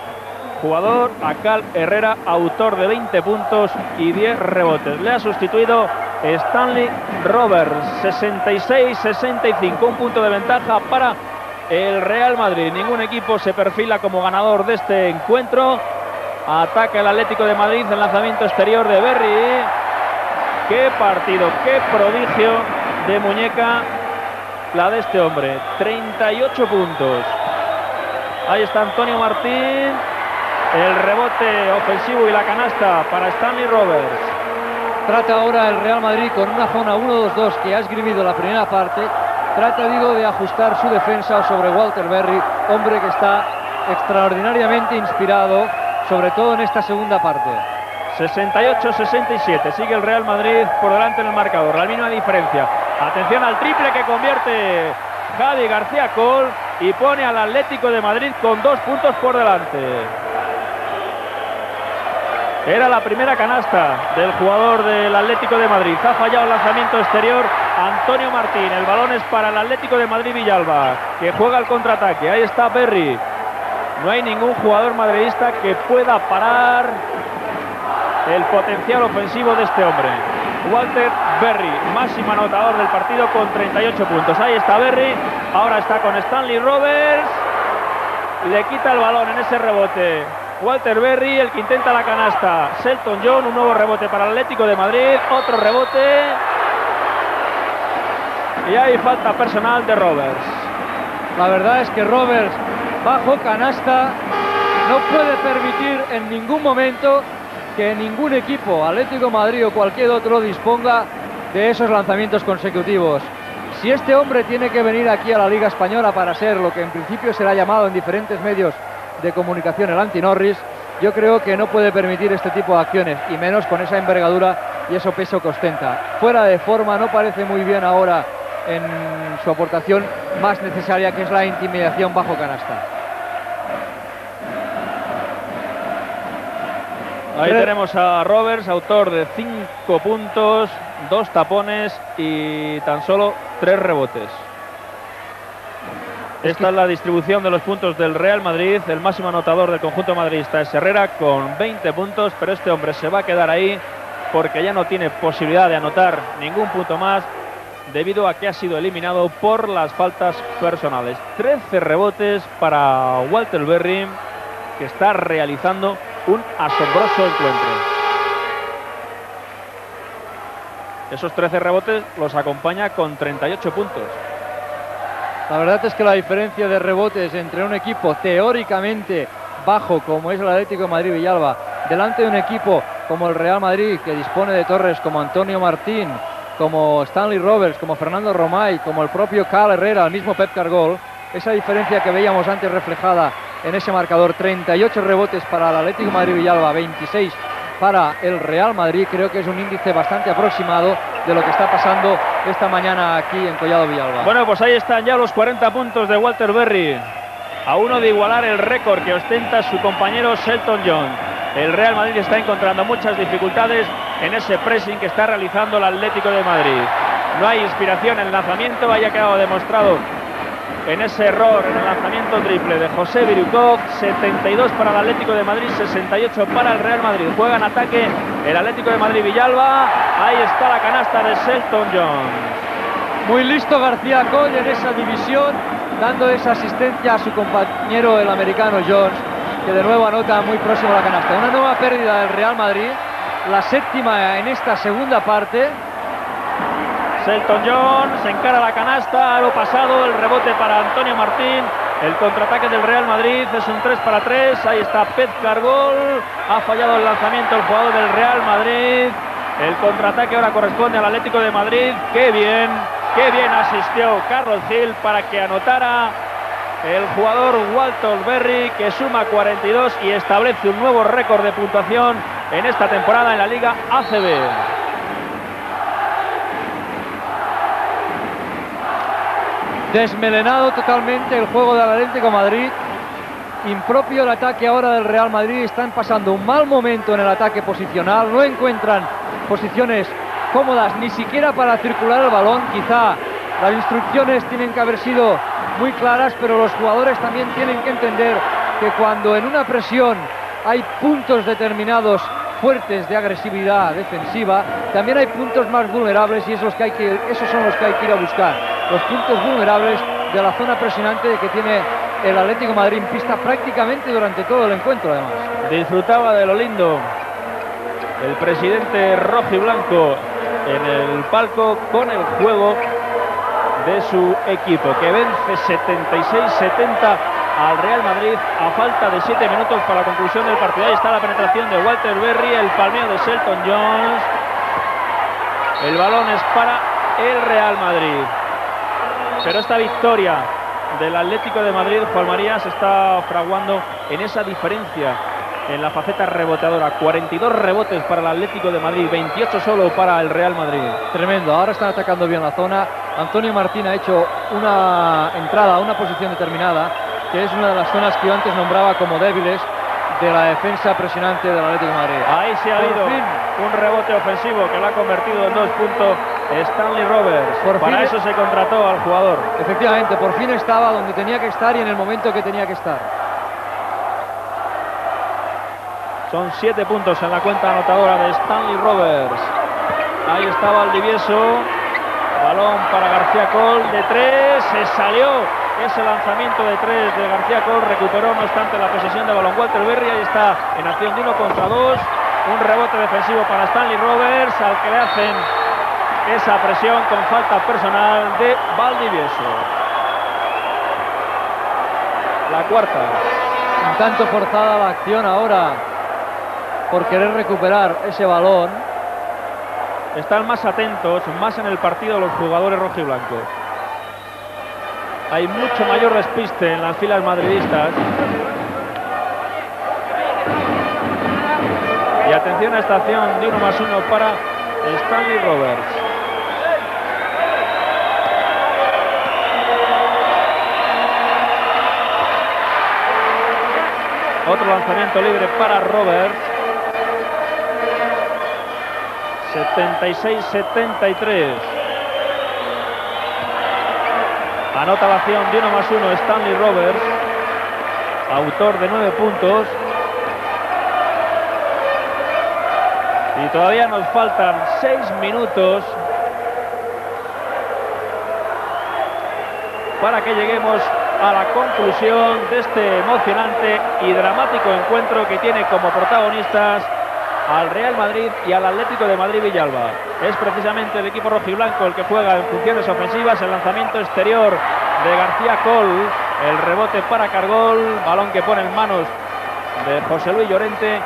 jugador, a Cal Herrera, autor de 20 puntos y 10 rebotes. Le ha sustituido Stanley Roberts. 66-65, un punto de ventaja para el Real Madrid. Ningún equipo se perfila como ganador de este encuentro. Ataca el Atlético de Madrid, el lanzamiento exterior de Berry. Qué partido, qué prodigio de muñeca la de este hombre. 38 puntos. Ahí está Antonio Martín. El rebote ofensivo y la canasta para Stanley Roberts. Trata ahora el Real Madrid con una zona 1-2-2 que ha esgrimido la primera parte. Trata, digo, de ajustar su defensa sobre Walter Berry, hombre que está extraordinariamente inspirado, sobre todo en esta segunda parte. 68-67, sigue el Real Madrid por delante en el marcador, la mínima diferencia. Atención al triple que convierte Javi García Coll y pone al Atlético de Madrid con 2 puntos por delante. Era la primera canasta del jugador del Atlético de Madrid. Ha fallado el lanzamiento exterior Antonio Martín. El balón es para el Atlético de Madrid Villalba, que juega el contraataque. Ahí está Berry. No hay ningún jugador madridista que pueda parar el potencial ofensivo de este hombre. Walter Berry, máximo anotador del partido con 38 puntos. Ahí está Berry. Ahora está con Stanley Roberts. Le quita el balón en ese rebote Walter Berry, el que intenta la canasta Selton John. Un nuevo rebote para el Atlético de Madrid, otro rebote y hay falta personal de Roberts. La verdad es que Roberts, bajo canasta, no puede permitir en ningún momento que ningún equipo, Atlético de Madrid o cualquier otro, disponga de esos lanzamientos consecutivos. Si este hombre tiene que venir aquí a la Liga Española para ser lo que en principio será llamado en diferentes medios de comunicación el anti-Norris, yo creo que no puede permitir este tipo de acciones, y menos con esa envergadura y ese peso que ostenta. Fuera de forma, no parece muy bien ahora en su aportación más necesaria, que es la intimidación bajo canasta. Ahí tenemos a Roberts, autor de 5 puntos, 2 tapones y tan solo 3 rebotes. Esta es la distribución de los puntos del Real Madrid. El máximo anotador del conjunto madridista es Herrera con 20 puntos, pero este hombre se va a quedar ahí porque ya no tiene posibilidad de anotar ningún punto más debido a que ha sido eliminado por las faltas personales. 13 rebotes para Walter Berry, que está realizando un asombroso encuentro. Esos 13 rebotes los acompaña con 38 puntos. La verdad es que la diferencia de rebotes entre un equipo teóricamente bajo como es el Atlético de Madrid Villalba, delante de un equipo como el Real Madrid, que dispone de torres como Antonio Martín, como Stanley Roberts, como Fernando Romay, como el propio Cal Herrera, el mismo Pep Cargol, esa diferencia que veíamos antes reflejada en ese marcador, 38 rebotes para el Atlético de Madrid Villalba, 26 para el Real Madrid, creo que es un índice bastante aproximado de lo que está pasando esta mañana aquí en Collado Villalba. Bueno, pues ahí están ya los 40 puntos de Walter Berry, a uno de igualar el récord que ostenta su compañero Selton John. El Real Madrid está encontrando muchas dificultades en ese pressing que está realizando el Atlético de Madrid. No hay inspiración en el lanzamiento, haya quedado demostrado en ese error en el lanzamiento triple de José Birukov. 72 para el Atlético de Madrid, 68 para el Real Madrid. Juega en ataque el Atlético de Madrid Villalba. Ahí está la canasta de Selton John. Muy listo García Coll en esa división, dando esa asistencia a su compañero el americano Jones, que de nuevo anota muy próximo a la canasta. Una nueva pérdida del Real Madrid, la séptima en esta segunda parte. Selton John se encara la canasta, a lo pasado, el rebote para Antonio Martín. El contraataque del Real Madrid es un 3 para 3. Ahí está Pep Cargol. Ha fallado el lanzamiento el jugador del Real Madrid. El contraataque ahora corresponde al Atlético de Madrid. Qué bien asistió Carlos Gil para que anotara el jugador Walter Berry, que suma 42 y establece un nuevo récord de puntuación en esta temporada en la Liga ACB. Desmelenado totalmente el juego del Atlético de Madrid. Impropio el ataque ahora del Real Madrid. Están pasando un mal momento en el ataque posicional. No encuentran posiciones cómodas ni siquiera para circular el balón. Quizá las instrucciones tienen que haber sido muy claras, pero los jugadores también tienen que entender que cuando en una presión hay puntos determinados fuertes de agresividad defensiva, también hay puntos más vulnerables y esos son los que hay que ir a buscar. Los puntos vulnerables de la zona presionante que tiene el Atlético de Madrid en pista prácticamente durante todo el encuentro, además. Disfrutaba de lo lindo el presidente rojiblanco en el palco con el juego de su equipo, que vence 76-70 al Real Madrid a falta de 7 minutos para la conclusión del partido. Ahí está la penetración de Walter Berry, el palmeo de Shelton Jones. El balón es para el Real Madrid. Pero esta victoria del Atlético de Madrid, Juan María, se está fraguando en esa diferencia en la faceta reboteadora. 42 rebotes para el Atlético de Madrid, 28 solo para el Real Madrid. Tremendo, ahora están atacando bien la zona. Antonio Martín ha hecho una entrada a una posición determinada, que es una de las zonas que yo antes nombraba como débiles de la defensa presionante del Atlético de Madrid. Ahí se ha habido un rebote ofensivo que lo ha convertido en 2 puntos Stanley Roberts. Para eso se contrató al jugador. Efectivamente, por fin estaba donde tenía que estar y en el momento que tenía que estar. Son 7 puntos en la cuenta anotadora de Stanley Roberts. Ahí está Valdivieso. Balón para García Col de 3. Se salió ese lanzamiento de 3 de García Col. Recuperó no obstante la posesión de balón Walter Berry. Ahí está en acción de 1 contra 2. Un rebote defensivo para Stanley Roberts, al que le hacen esa presión con falta personal de Valdivieso. La cuarta. Un tanto forzada la acción ahora por querer recuperar ese balón. Están más atentos, más en el partido los jugadores rojiblancos. Hay mucho mayor despiste en las filas madridistas. Y atención a esta acción de 1 más 1 para Stanley Roberts. Otro lanzamiento libre para Roberts. 76-73. Anota la acción de 1 más 1 Stanley Roberts, autor de 9 puntos. Y todavía nos faltan 6 minutos para que lleguemos a la conclusión de este emocionante y dramático encuentro que tiene como protagonistas al Real Madrid y al Atlético de Madrid Villalba. Es precisamente el equipo rojiblanco el que juega en funciones ofensivas. El lanzamiento exterior de García Col, el rebote para Cargol, balón que pone en manos de José Luis Llorente,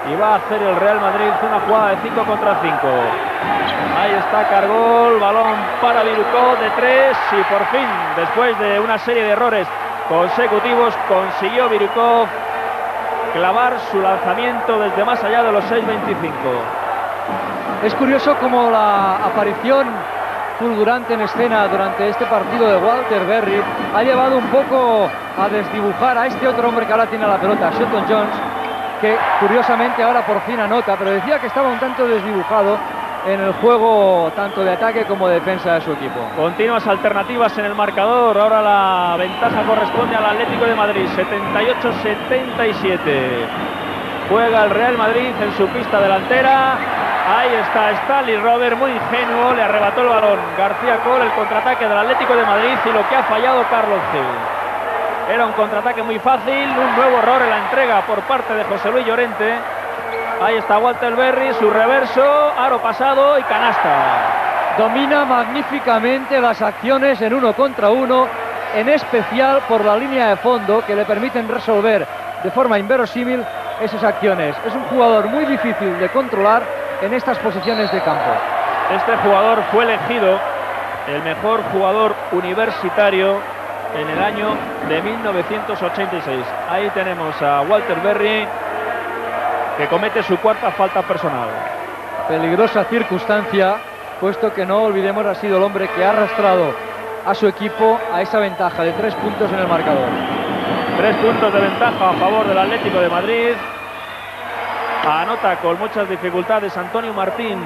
y va a hacer el Real Madrid una jugada de 5 contra 5. Ahí está Cargol, balón para Virucó de 3, y por fin, después de una serie de errores consecutivos, consiguió Virucó clavar su lanzamiento desde más allá de los 6.25. Es curioso como la aparición fulgurante en escena durante este partido de Walter Berry ha llevado un poco a desdibujar a este otro hombre que ahora tiene la pelota, Shelton Jones, que curiosamente ahora por fin anota, pero decía que estaba un tanto desdibujado en el juego tanto de ataque como de defensa de su equipo. Continuas alternativas en el marcador. Ahora la ventaja corresponde al Atlético de Madrid, 78-77. Juega el Real Madrid en su pista delantera. Ahí está Stanley Roberts, muy ingenuo, le arrebató el balón García Col, el contraataque del Atlético de Madrid, y lo que ha fallado Carlos Gil. Era un contraataque muy fácil, un nuevo error en la entrega por parte de José Luis Llorente. Ahí está Walter Berry, su reverso, aro pasado y canasta. Domina magníficamente las acciones en 1 contra 1, en especial por la línea de fondo, que le permiten resolver de forma inverosímil esas acciones. Es un jugador muy difícil de controlar en estas posiciones de campo. Este jugador fue elegido el mejor jugador universitario en el año de 1986. Ahí tenemos a Walter Berry, que comete su cuarta falta personal. Peligrosa circunstancia, puesto que no olvidemos ha sido el hombre que ha arrastrado a su equipo a esa ventaja de 3 puntos en el marcador. 3 puntos de ventaja a favor del Atlético de Madrid. Anota con muchas dificultades Antonio Martín.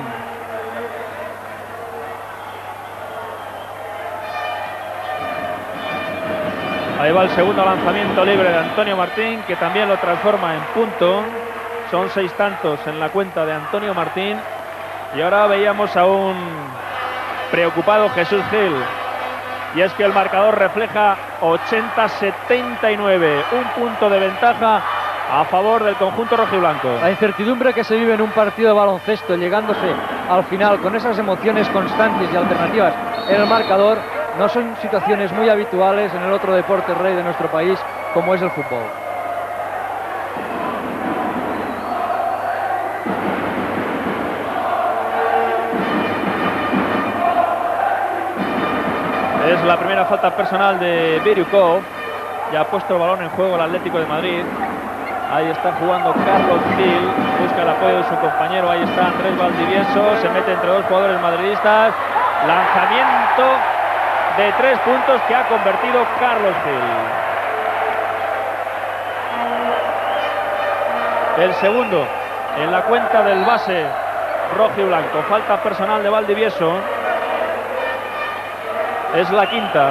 Ahí va el segundo lanzamiento libre de Antonio Martín, que también lo transforma en punto. Son 6 tantos en la cuenta de Antonio Martín. Y ahora veíamos a un preocupado Jesús Gil. Y es que el marcador refleja 80-79. Un punto de ventaja a favor del conjunto rojiblanco. La incertidumbre que se vive en un partido de baloncesto, llegándose al final con esas emociones constantes y alternativas en el marcador, no son situaciones muy habituales en el otro deporte rey de nuestro país, como es el fútbol. Es la primera falta personal de Biryukov. Ya ha puesto el balón en juego el Atlético de Madrid. Ahí está jugando Carlos Gil, busca el apoyo de su compañero. Ahí está Andrés Valdivieso, se mete entre 2 jugadores madridistas. Lanzamiento de 3 puntos que ha convertido Carlos Gil. El segundo en la cuenta del base rojo y blanco. Falta personal de Valdivieso. Es la quinta.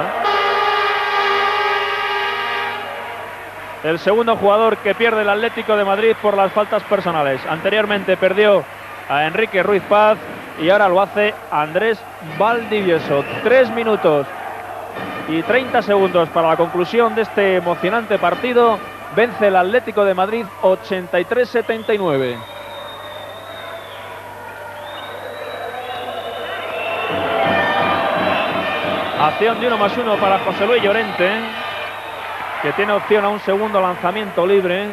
El segundo jugador que pierde el Atlético de Madrid por las faltas personales. Anteriormente perdió a Enrique Ruiz Paz y ahora lo hace Andrés Valdivieso. 3 minutos y 30 segundos para la conclusión de este emocionante partido. Vence el Atlético de Madrid 83-79. Acción de 1+1 para José Luis Llorente, que tiene opción a un segundo lanzamiento libre.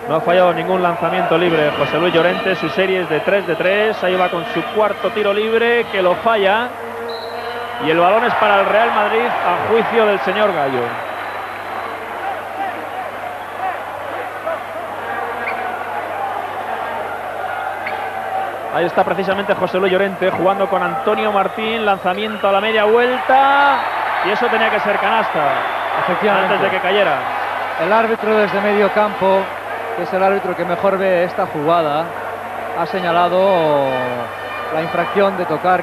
No ha fallado ningún lanzamiento libre José Luis Llorente. Su serie es de 3 de 3. Ahí va con su cuarto tiro libre, que lo falla. Y el balón es para el Real Madrid, a juicio del señor Gallo. Ahí está precisamente José Luis Llorente jugando con Antonio Martín. Lanzamiento a la media vuelta. Y eso tenía que ser canasta. Efectivamente. Antes de que cayera. El árbitro desde medio campo, que es el árbitro que mejor ve esta jugada, ha señalado la infracción de tocar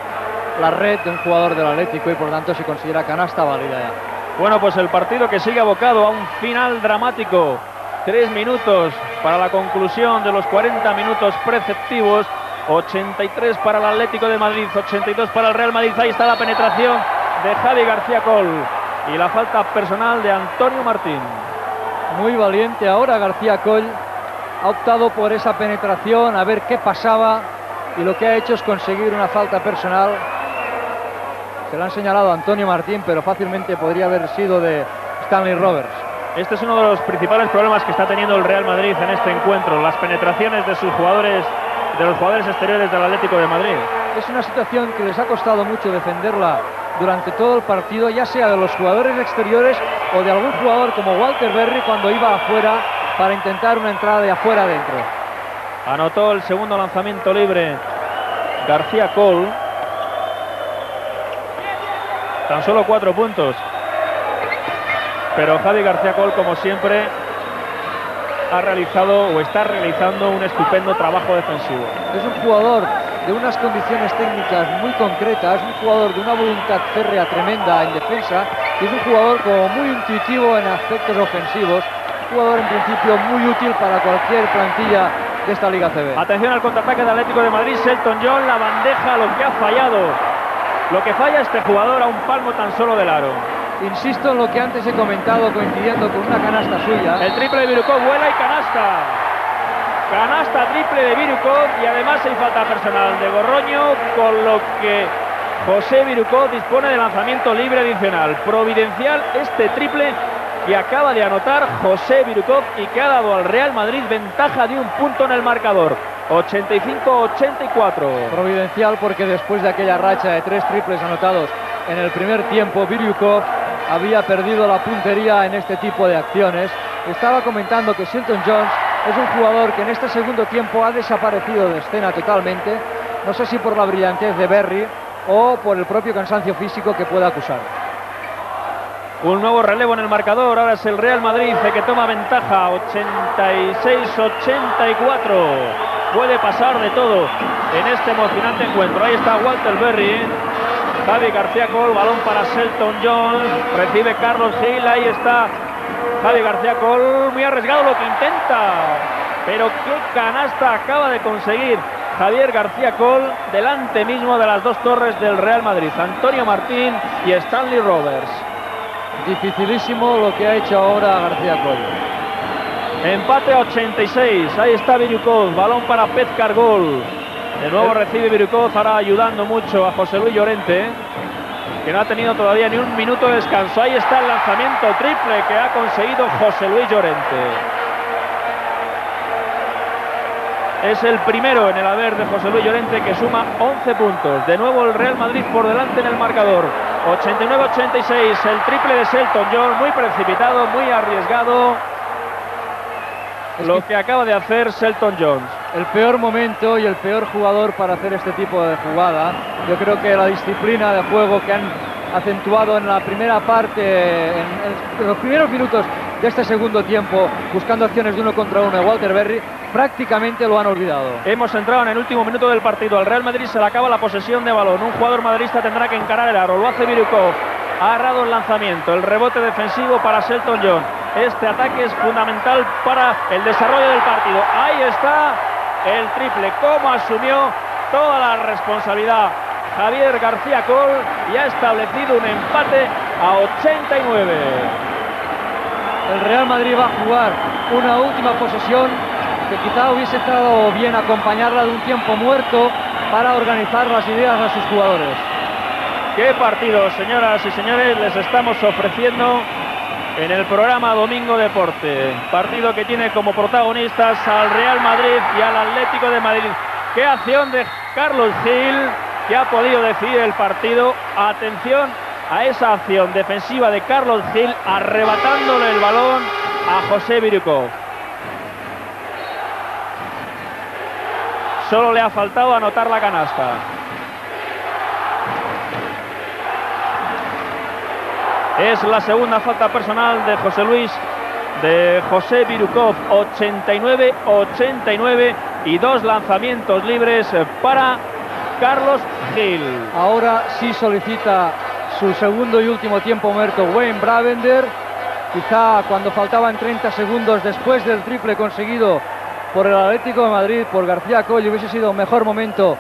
la red de un jugador del Atlético y por tanto se considera canasta válida ya. Bueno, pues el partido que sigue abocado a un final dramático. 3 minutos para la conclusión de los 40 minutos preceptivos. 83 para el Atlético de Madrid, 82 para el Real Madrid. Ahí está la penetración de Javi García Coll y la falta personal de Antonio Martín. Muy valiente ahora García Coll. Ha optado por esa penetración, a ver qué pasaba, y lo que ha hecho es conseguir una falta personal. Se la han señalado a Antonio Martín, pero fácilmente podría haber sido de Stanley Roberts. Este es uno de los principales problemas que está teniendo el Real Madrid en este encuentro, las penetraciones de sus jugadores, de los jugadores exteriores del Atlético de Madrid. Es una situación que les ha costado mucho defenderla durante todo el partido, ya sea de los jugadores exteriores o de algún jugador como Walter Berry cuando iba afuera para intentar una entrada de afuera adentro. Anotó el segundo lanzamiento libre García Coll. Tan solo 4 puntos. Pero Javi García Coll, como siempre, ha realizado o está realizando un estupendo trabajo defensivo. Es un jugador de unas condiciones técnicas muy concretas, un jugador de una voluntad férrea tremenda en defensa y es un jugador como muy intuitivo en aspectos ofensivos, un jugador en principio muy útil para cualquier plantilla de esta Liga CB. Atención al contraataque del Atlético de Madrid. Selton John, la bandeja, lo que ha fallado, lo que falla este jugador a un palmo tan solo del aro. Insisto en lo que antes he comentado, coincidiendo con una canasta suya. El triple de Biryukov, vuela y canasta. Canasta triple de Biryukov y además hay falta personal de Gorroño, con lo que José Biryukov dispone de lanzamiento libre adicional. Providencial este triple que acaba de anotar José Biryukov y que ha dado al Real Madrid ventaja de 1 punto en el marcador. 85-84. Providencial porque después de aquella racha de 3 triples anotados en el primer tiempo, Biryukov había perdido la puntería en este tipo de acciones. Estaba comentando que Selton Jones es un jugador que en este segundo tiempo ha desaparecido de escena totalmente. No sé si por la brillantez de Berry o por el propio cansancio físico que pueda acusar. Un nuevo relevo en el marcador. Ahora es el Real Madrid el que toma ventaja. 86-84. Puede pasar de todo en este emocionante encuentro. Ahí está Walter Berry Javi García Col, balón para Shelton Jones, recibe Carlos Gil, ahí está Javi García Col, muy arriesgado lo que intenta, pero qué canasta acaba de conseguir Javier García Col, delante mismo de las dos torres del Real Madrid, Antonio Martín y Stanley Roberts. Dificilísimo lo que ha hecho ahora García Col. Empate a 86, ahí está Biriukov, balón para Petkar Gol. De nuevo recibe Biriukov, ahora ayudando mucho a José Luis Llorente, que no ha tenido todavía ni un minuto de descanso. Ahí está el lanzamiento triple que ha conseguido José Luis Llorente. Es el primero en el haber de José Luis Llorente, que suma 11 puntos. De nuevo el Real Madrid por delante en el marcador. 89-86, el triple de Shelton Jones, muy precipitado, muy arriesgado. Lo que acaba de hacer Shelton Jones. El peor momento y el peor jugador para hacer este tipo de jugada. Yo creo que la disciplina de juego que han acentuado en la primera parte, en los primeros minutos de este segundo tiempo, buscando acciones de 1 contra 1 de Walter Berry, prácticamente lo han olvidado. Hemos entrado en el último minuto del partido. Al Real Madrid se le acaba la posesión de balón. Un jugador madridista tendrá que encarar el aro. Lo hace Biriukov. Ha agarrado el lanzamiento, el rebote defensivo para Shelton Jones. Este ataque es fundamental para el desarrollo del partido. Ahí está el triple. Cómo asumió toda la responsabilidad Javier García Col y ha establecido un empate a 89. El Real Madrid va a jugar una última posesión que quizá hubiese estado bien acompañarla de un tiempo muerto para organizar las ideas a sus jugadores. Qué partido, señoras y señores, les estamos ofreciendo en el programa Domingo Deporte. Partido que tiene como protagonistas al Real Madrid y al Atlético de Madrid. Qué acción de Carlos Gil, que ha podido decidir el partido. Atención a esa acción defensiva de Carlos Gil, arrebatándole el balón a José Biriukov. Solo le ha faltado anotar la canasta. Es la segunda falta personal de José Biriukov. 89-89 y dos lanzamientos libres para Carlos Gil. Ahora sí solicita su segundo y último tiempo muerto Wayne Bravender. Quizá cuando faltaban 30 segundos después del triple conseguido por el Atlético de Madrid, por García Col, hubiese sido un mejor momento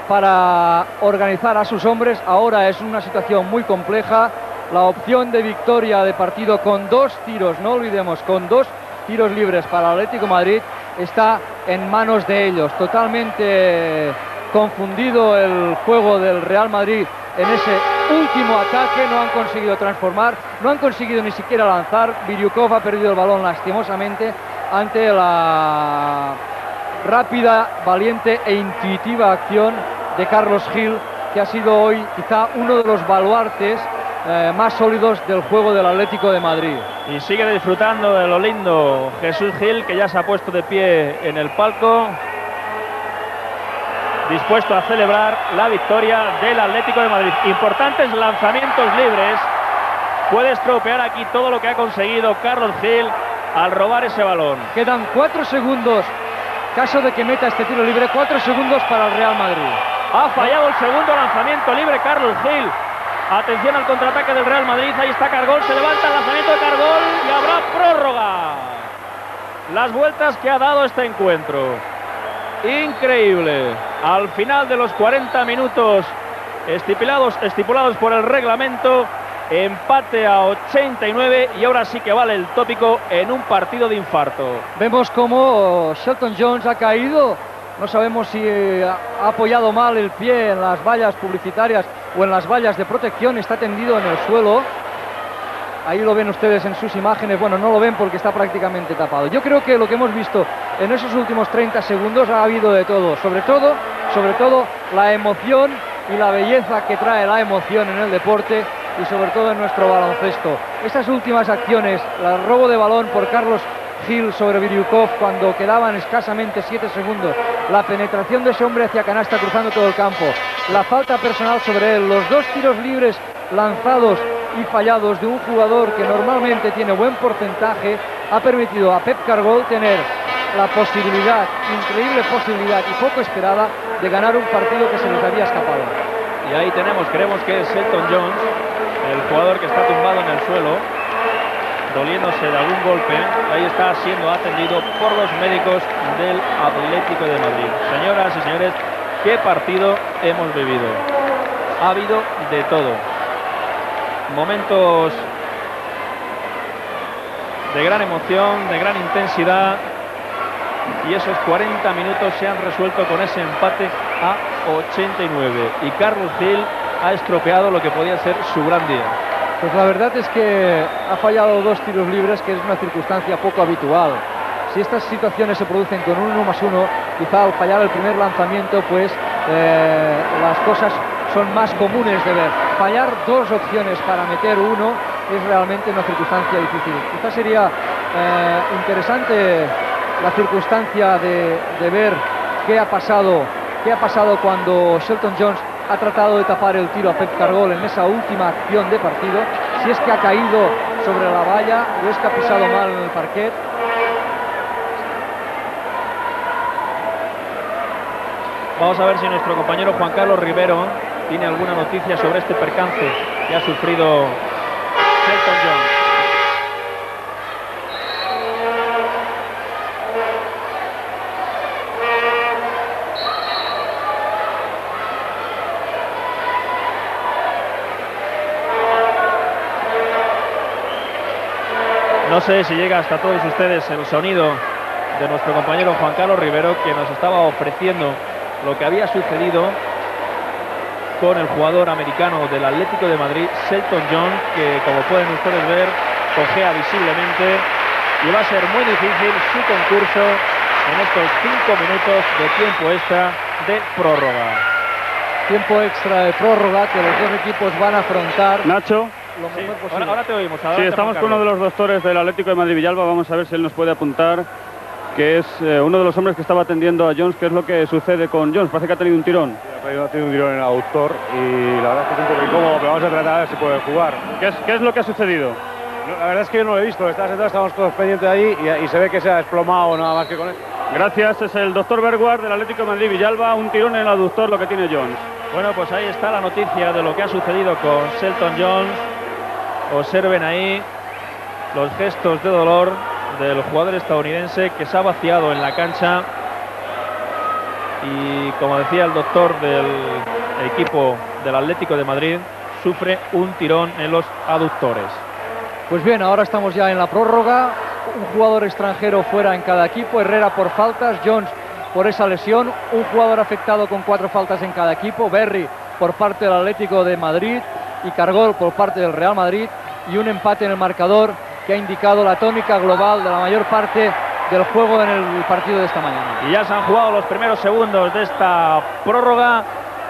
para organizar a sus hombres. Ahora es una situación muy compleja. La opción de victoria de partido con dos tiros, no olvidemos, con dos tiros libres para el Atlético de Madrid, está en manos de ellos. Totalmente confundido el juego del Real Madrid en ese último ataque. No han conseguido transformar, no han conseguido ni siquiera lanzar. Biriukov ha perdido el balón lastimosamente ante la rápida, valiente e intuitiva acción de Carlos Gil, que ha sido hoy quizá uno de los baluartes más sólidos del juego del Atlético de Madrid. Y sigue disfrutando de lo lindo Jesús Gil, que ya se ha puesto de pie en el palco, dispuesto a celebrar la victoria del Atlético de Madrid. Importantes lanzamientos libres. Puede estropear aquí todo lo que ha conseguido Carlos Gil al robar ese balón. Quedan 4 segundos, caso de que meta este tiro libre, 4 segundos para el Real Madrid. Ha fallado el segundo lanzamiento libre Carlos Gil. Atención al contraataque del Real Madrid. Ahí está Cargol, se levanta el lanzamiento de Cargol y habrá prórroga. Las vueltas que ha dado este encuentro. Increíble. Al final de los 40 minutos estipulados por el reglamento, empate a 89 y ahora sí que vale el tópico en un partido de infarto. Vemos cómo Shelton Jones ha caído. No sabemos si ha apoyado mal el pie en las vallas publicitarias o en las vallas de protección. Está tendido en el suelo. Ahí lo ven ustedes en sus imágenes. Bueno, no lo ven porque está prácticamente tapado. Yo creo que lo que hemos visto en esos últimos 30 segundos ha habido de todo. Sobre todo la emoción y la belleza que trae la emoción en el deporte y sobre todo en nuestro baloncesto. Estas últimas acciones, el robo de balón por Carlos Gil sobre Biriukov cuando quedaban escasamente 7 segundos, la penetración de ese hombre hacia canasta cruzando todo el campo, la falta personal sobre él, los dos tiros libres lanzados y fallados de un jugador que normalmente tiene buen porcentaje, ha permitido a Petkar Gol tener la posibilidad, increíble posibilidad y poco esperada, de ganar un partido que se les había escapado. Y ahí creemos que es Shelton Jones, el jugador que está tumbado en el suelo, doliéndose de algún golpe. Ahí está siendo atendido por los médicos del Atlético de Madrid. Señoras y señores, qué partido hemos vivido. Ha habido de todo. Momentos de gran emoción, de gran intensidad. Y esos 40 minutos se han resuelto con ese empate a 89. Y Carlos Gil ha estropeado lo que podía ser su gran día. Pues la verdad es que ha fallado 2 tiros libres, que es una circunstancia poco habitual. Si estas situaciones se producen con un 1+1, quizá al fallar el primer lanzamiento, pues las cosas son más comunes de ver. Fallar 2 opciones para meter 1 es realmente una circunstancia difícil. Quizá sería interesante la circunstancia de ver qué ha pasado cuando Shelton Jones ha tratado de tapar el tiro a Pep Cargol en esa última acción de partido, si es que ha caído sobre la valla o es que ha pisado mal en el parquet. Vamos a ver si nuestro compañero Juan Carlos Rivero tiene alguna noticia sobre este percance que ha sufrido Shelton Jones. No sé si llega hasta todos ustedes el sonido de nuestro compañero Juan Carlos Rivero, que nos estaba ofreciendo lo que había sucedido con el jugador americano del Atlético de Madrid, Shelton Jones, que como pueden ustedes ver, cojea visiblemente y va a ser muy difícil su concurso en estos 5 minutos de tiempo extra de prórroga. Tiempo extra de prórroga que los 2 equipos van a afrontar. Nacho. Lo mejor posible. Ahora te oímos. Sí, estamos con uno de los doctores del Atlético de Madrid, Villalba. Vamos a ver si él nos puede apuntar, que es uno de los hombres que estaba atendiendo a Jones. ¿Qué es lo que sucede con Jones? Parece que ha tenido un tirón. Ha tenido un tirón en el aductor y la verdad es que es un poco incómodo, pero vamos a tratar a ver si puede jugar. ¿Qué es lo que ha sucedido? No, la verdad es que yo no lo he visto. Está sentado, estamos todos pendientes de ahí y se ve que se ha desplomado nada más que con eso. Gracias, es el doctor Berguard del Atlético de Madrid, Villalba. Un tirón en el aductor lo que tiene Jones. Bueno, pues ahí está la noticia de lo que ha sucedido con Shelton Jones. Observen ahí los gestos de dolor del jugador estadounidense, que se ha vaciado en la cancha y, como decía el doctor del equipo del Atlético de Madrid, sufre un tirón en los aductores. Pues bien, ahora estamos ya en la prórroga. Un jugador extranjero fuera en cada equipo. Herrera por faltas, Jones por esa lesión, un jugador afectado con 4 faltas en cada equipo, Berry por parte del Atlético de Madrid y Cargol por parte del Real Madrid, y un empate en el marcador que ha indicado la tónica global de la mayor parte del juego en el partido de esta mañana. Y ya se han jugado los primeros segundos de esta prórroga,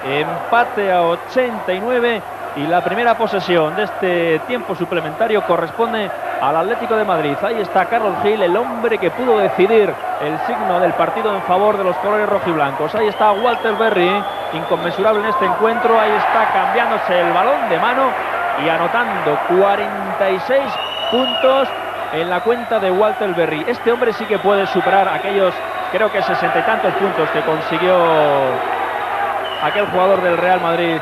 empate a 89, y la primera posesión de este tiempo suplementario corresponde al Atlético de Madrid. Ahí está Carlos Gil, el hombre que pudo decidir el signo del partido en favor de los colores rojiblancos. Ahí está Walter Berry, inconmensurable en este encuentro. Ahí está cambiándose el balón de mano y anotando 46 puntos en la cuenta de Walter Berry. Este hombre sí que puede superar aquellos, creo que 60 y tantos puntos que consiguió aquel jugador del Real Madrid,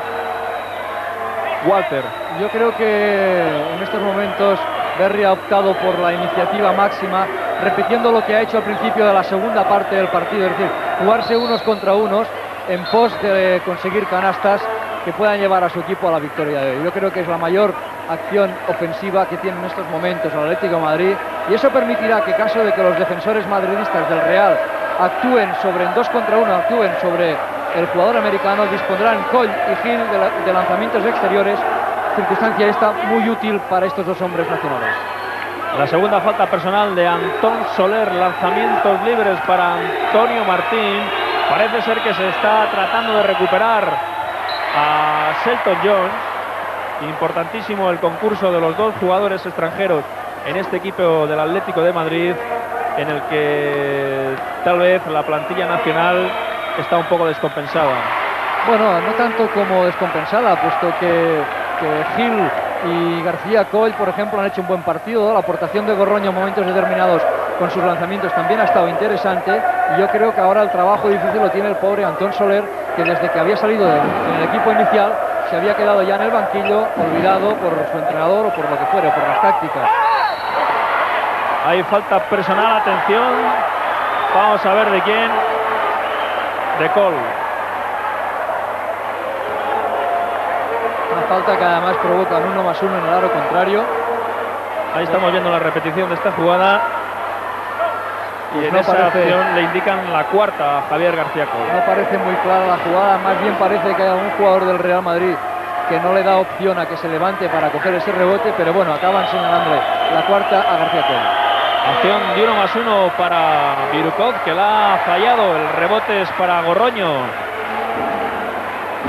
Walter. Yo creo que en estos momentos Berry ha optado por la iniciativa máxima, repitiendo lo que ha hecho al principio de la segunda parte del partido, es decir, jugarse unos contra unos en pos de conseguir canastas que puedan llevar a su equipo a la victoria de hoy. Yo creo que es la mayor acción ofensiva que tiene en estos momentos el Atlético de Madrid, y eso permitirá que, caso de que los defensores madridistas del Real actúen sobre en 2 contra 1, actúen sobre el jugador americano, dispondrán Coll y Gil de lanzamientos exteriores, circunstancia esta muy útil para estos 2 hombres nacionales. La segunda falta personal de Antón Soler, lanzamientos libres para Antonio Martín. Parece ser que se está tratando de recuperar a Shelton Jones. Importantísimo el concurso de los 2 jugadores extranjeros en este equipo del Atlético de Madrid, en el que tal vez la plantilla nacional está un poco descompensada. Bueno, no tanto como descompensada, puesto que Gil y García Coll, por ejemplo, han hecho un buen partido. La aportación de Gorroño en momentos determinados con sus lanzamientos también ha estado interesante, y yo creo que ahora el trabajo difícil lo tiene el pobre Antón Soler, que desde que había salido en el equipo inicial se había quedado ya en el banquillo, olvidado por su entrenador o por lo que fuera, por las tácticas. Hay falta personal, atención. Vamos a ver de quién. De Cole. Una falta que además provoca un 1+1 en el aro contrario. Ahí estamos viendo la repetición de esta jugada. Y Pues en no esa parece- acción le indican la cuarta a Javier García Cole. No parece muy clara la jugada, más bien parece que hay algún jugador del Real Madrid que no le da opción a que se levante para coger ese rebote, pero bueno, acaban señalándole la cuarta a García Cole. Acción de 1+1 para Birukov, que la ha fallado. El rebote es para Gorroño.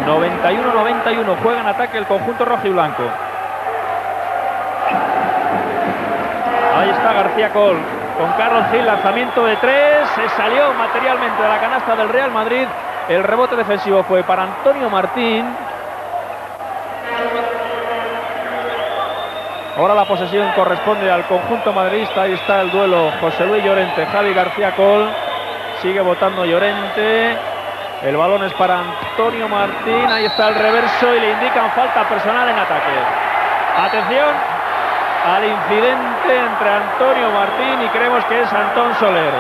91-91. Juega en ataque el conjunto rojo y blanco. Ahí está García Cole con Carlos Gil. Lanzamiento de 3. Se salió materialmente de la canasta del Real Madrid. El rebote defensivo fue para Antonio Martín. Ahora la posesión corresponde al conjunto madridista. Ahí está el duelo José Luis Llorente, Javi García Cole. Sigue votando Llorente. El balón es para Antonio Martín. Ahí está el reverso y le indican falta personal en ataque. Atención al incidente entre Antonio Martín y creemos que es Antón Soler.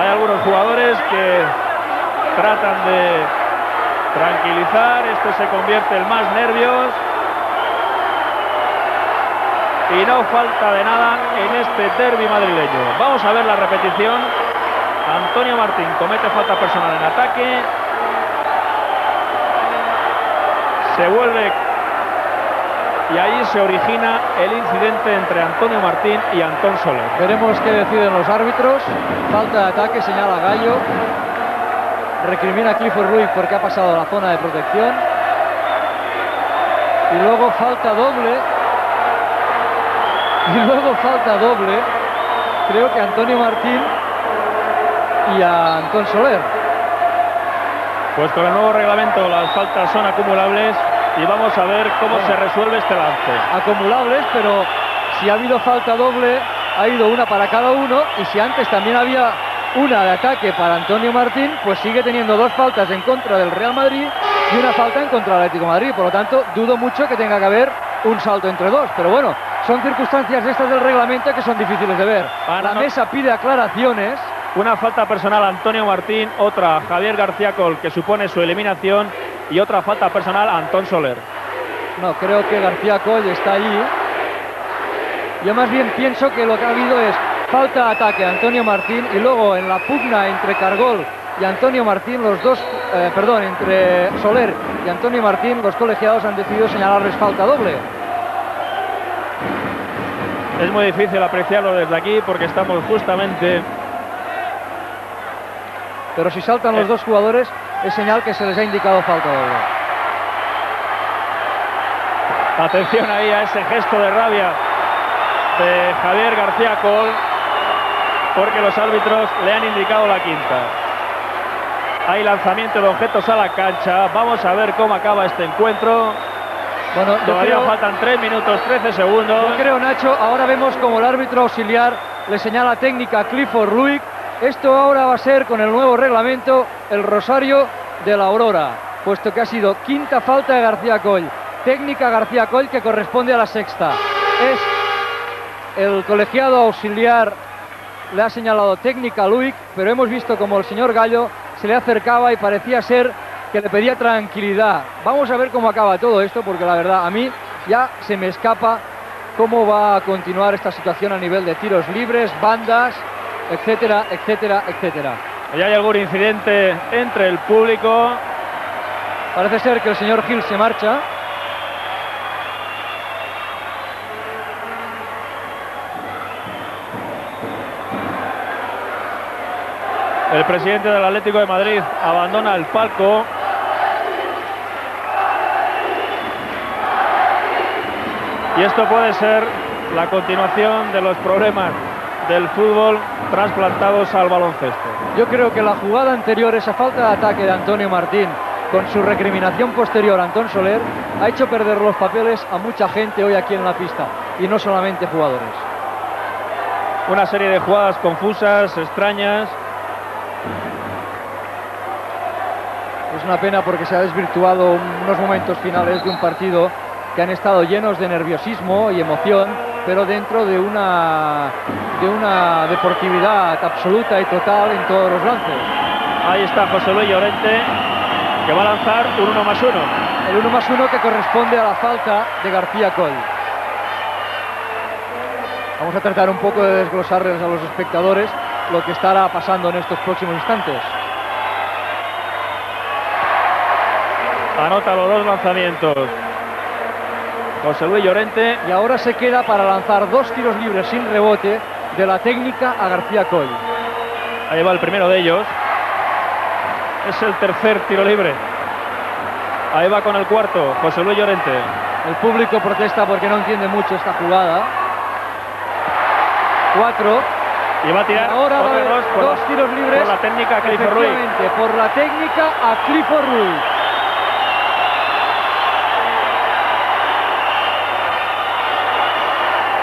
Hay algunos jugadores que tratan de tranquilizar. Esto se convierte en más nervios. Y no falta de nada en este derbi madrileño. Vamos a ver la repetición. Antonio Martín comete falta personal en ataque. Se vuelve y ahí se origina el incidente entre Antonio Martín y Antón Soler. Veremos qué deciden los árbitros. Falta de ataque, señala Gallo. Recrimina a Clifford Ruiz porque ha pasado la zona de protección. Y luego falta doble. Creo que a Antonio Martín y a Antón Soler. Pues con el nuevo reglamento las faltas son acumulables y vamos a ver cómo se resuelve este lance. Acumulables, pero si ha habido falta doble, ha ido una para cada uno, y si antes también había una de ataque para Antonio Martín, pues sigue teniendo dos faltas en contra del Real Madrid y una falta en contra del Atlético de Madrid. Por lo tanto, dudo mucho que tenga que haber un salto entre dos, pero bueno, son circunstancias estas del reglamento que son difíciles de ver. La mesa pide aclaraciones. Una falta personal a Antonio Martín, otra a Javier García Cole, que supone su eliminación, y otra falta personal a Antón Soler. No, creo que García Cole está allí. Yo más bien pienso que lo que ha habido es falta de ataque a Antonio Martín, y luego en la pugna entre Cargol y Antonio Martín, los dos, entre Soler y Antonio Martín, los colegiados han decidido señalarles falta doble. Es muy difícil apreciarlo desde aquí porque estamos justamente... Pero si saltan los dos jugadores, es señal que se les ha indicado falta doble. Atención ahí a ese gesto de rabia de Javier García Cole, porque los árbitros le han indicado la quinta. Hay lanzamiento de objetos a la cancha. Vamos a ver cómo acaba este encuentro. Bueno, todavía faltan 3 minutos 13 segundos. Yo creo, Nacho, ahora vemos como el árbitro auxiliar le señala técnica a Clifford Ruiz. Esto ahora va a ser, con el nuevo reglamento, el rosario de la Aurora, puesto que ha sido quinta falta de García Cole, técnica García Cole, que corresponde a la sexta. Es el colegiado auxiliar, le ha señalado técnica a Luiz, pero hemos visto como el señor Gallo se le acercaba y parecía ser que le pedía tranquilidad. Vamos a ver cómo acaba todo esto, porque la verdad a mí ya se me escapa cómo va a continuar esta situación a nivel de tiros libres, bandas, etcétera, etcétera, etcétera. Ya hay algún incidente entre el público. Parece ser que el señor Gil se marcha. El presidente del Atlético de Madrid abandona el palco. Y esto puede ser la continuación de los problemas del fútbol trasplantados al baloncesto. Yo creo que la jugada anterior, esa falta de ataque de Antonio Martín, con su recriminación posterior a Antón Soler, ha hecho perder los papeles a mucha gente hoy aquí en la pista, y no solamente jugadores. Una serie de jugadas confusas, extrañas. Es una pena porque se ha desvirtuado unos momentos finales de un partido que han estado llenos de nerviosismo y emoción, pero dentro de una deportividad absoluta y total en todos los lances. Ahí está José Luis Llorente, que va a lanzar un 1+1. El 1+1 que corresponde a la falta de García Coll. Vamos a tratar un poco de desglosarles a los espectadores lo que estará pasando en estos próximos instantes. Anota los dos lanzamientos José Luis Llorente. Y ahora se queda para lanzar 2 tiros libres sin rebote de la técnica a García Coll. Ahí va el primero de ellos. Es el tercer tiro libre. Ahí va con el cuarto José Luis Llorente. El público protesta porque no entiende mucho esta jugada. 4. Y va a tirar ahora va a haber dos tiros libres por la técnica a Clifford Ruiz. Por la técnica a Clifford Ruiz.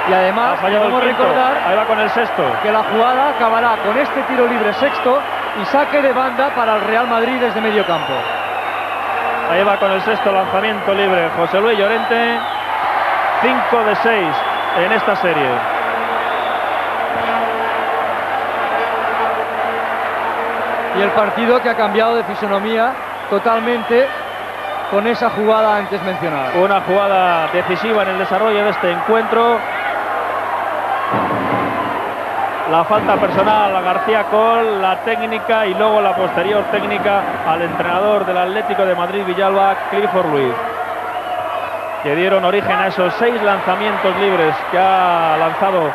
Y además podemos recordar ahí va con el sexto, que la jugada acabará con este tiro libre sexto y saque de banda para el Real Madrid desde medio campo. Ahí va con el sexto lanzamiento libre José Luis Llorente. 5 de 6 en esta serie. Y el partido que ha cambiado de fisonomía totalmente con esa jugada antes mencionada. Una jugada decisiva en el desarrollo de este encuentro. La falta personal a García Coll, la técnica y luego la posterior técnica al entrenador del Atlético de Madrid Villalba, Clifford Ruiz, que dieron origen a esos 6 lanzamientos libres que ha lanzado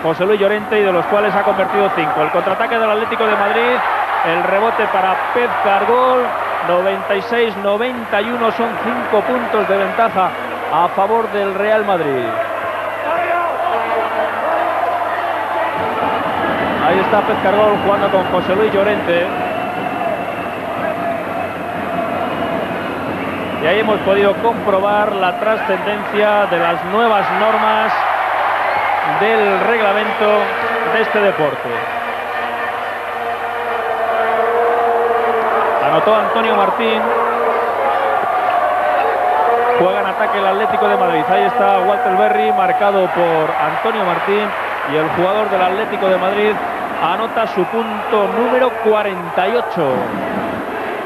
José Luis Llorente y de los cuales ha convertido 5. El contraataque del Atlético de Madrid, el rebote para Pep Cargol, 96-91, son 5 puntos de ventaja a favor del Real Madrid. Ahí está Pep Cargol jugando con José Luis Llorente. Y ahí hemos podido comprobar la trascendencia de las nuevas normas del reglamento de este deporte. Anotó Antonio Martín. Juega en ataque el Atlético de Madrid. Ahí está Walter Berry, marcado por Antonio Martín. Y el jugador del Atlético de Madrid anota su punto número 48.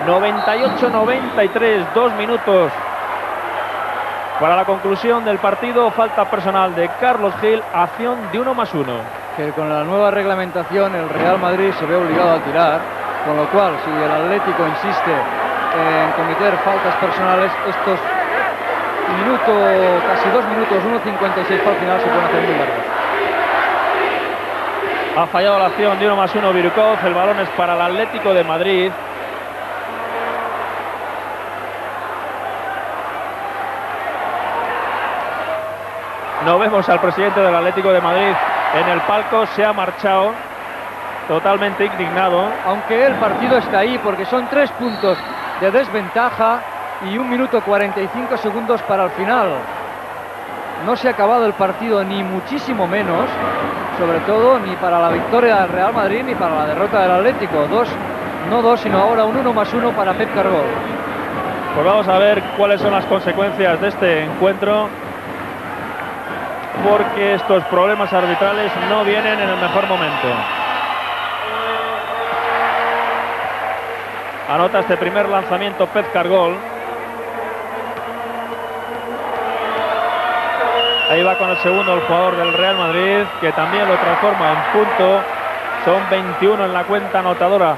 98-93, 2 minutos para la conclusión del partido. Falta personal de Carlos Gil, acción de 1+1. Que con la nueva reglamentación el Real Madrid se ve obligado a tirar, con lo cual si el Atlético insiste en cometer faltas personales, estos casi 2 minutos, 1:56 para el final, se pueden hacer muy largos. Ha fallado la acción de 1+1 Birkov. El balón es para el Atlético de Madrid. No vemos al presidente del Atlético de Madrid en el palco. Se ha marchado totalmente indignado. Aunque el partido está ahí porque son 3 puntos de desventaja y 1 minuto 45 segundos para el final. No se ha acabado el partido, ni muchísimo menos, sobre todo ni para la victoria del Real Madrid ni para la derrota del Atlético. No dos, sino ahora un 1+1 para Pep Cargol. Pues vamos a ver cuáles son las consecuencias de este encuentro, porque estos problemas arbitrales no vienen en el mejor momento. Anota este primer lanzamiento Pep Cargol. Ahí va con el segundo el jugador del Real Madrid, que también lo transforma en punto. Son 21 en la cuenta anotadora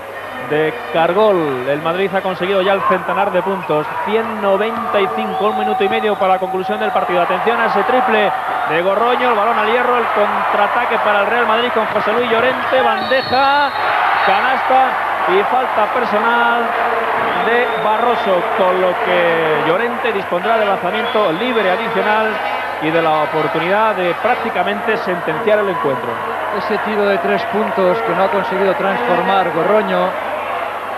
de Cargol. El Madrid ha conseguido ya el centenar de puntos. 195, 1 minuto y medio para la conclusión del partido. Atención a ese triple de Gorroño, el balón al hierro, el contraataque para el Real Madrid con José Luis Llorente, bandeja, canasta y falta personal de Barroso, con lo que Llorente dispondrá del lanzamiento libre adicional y de la oportunidad de prácticamente sentenciar el encuentro. Ese tiro de 3 puntos que no ha conseguido transformar Gorroño,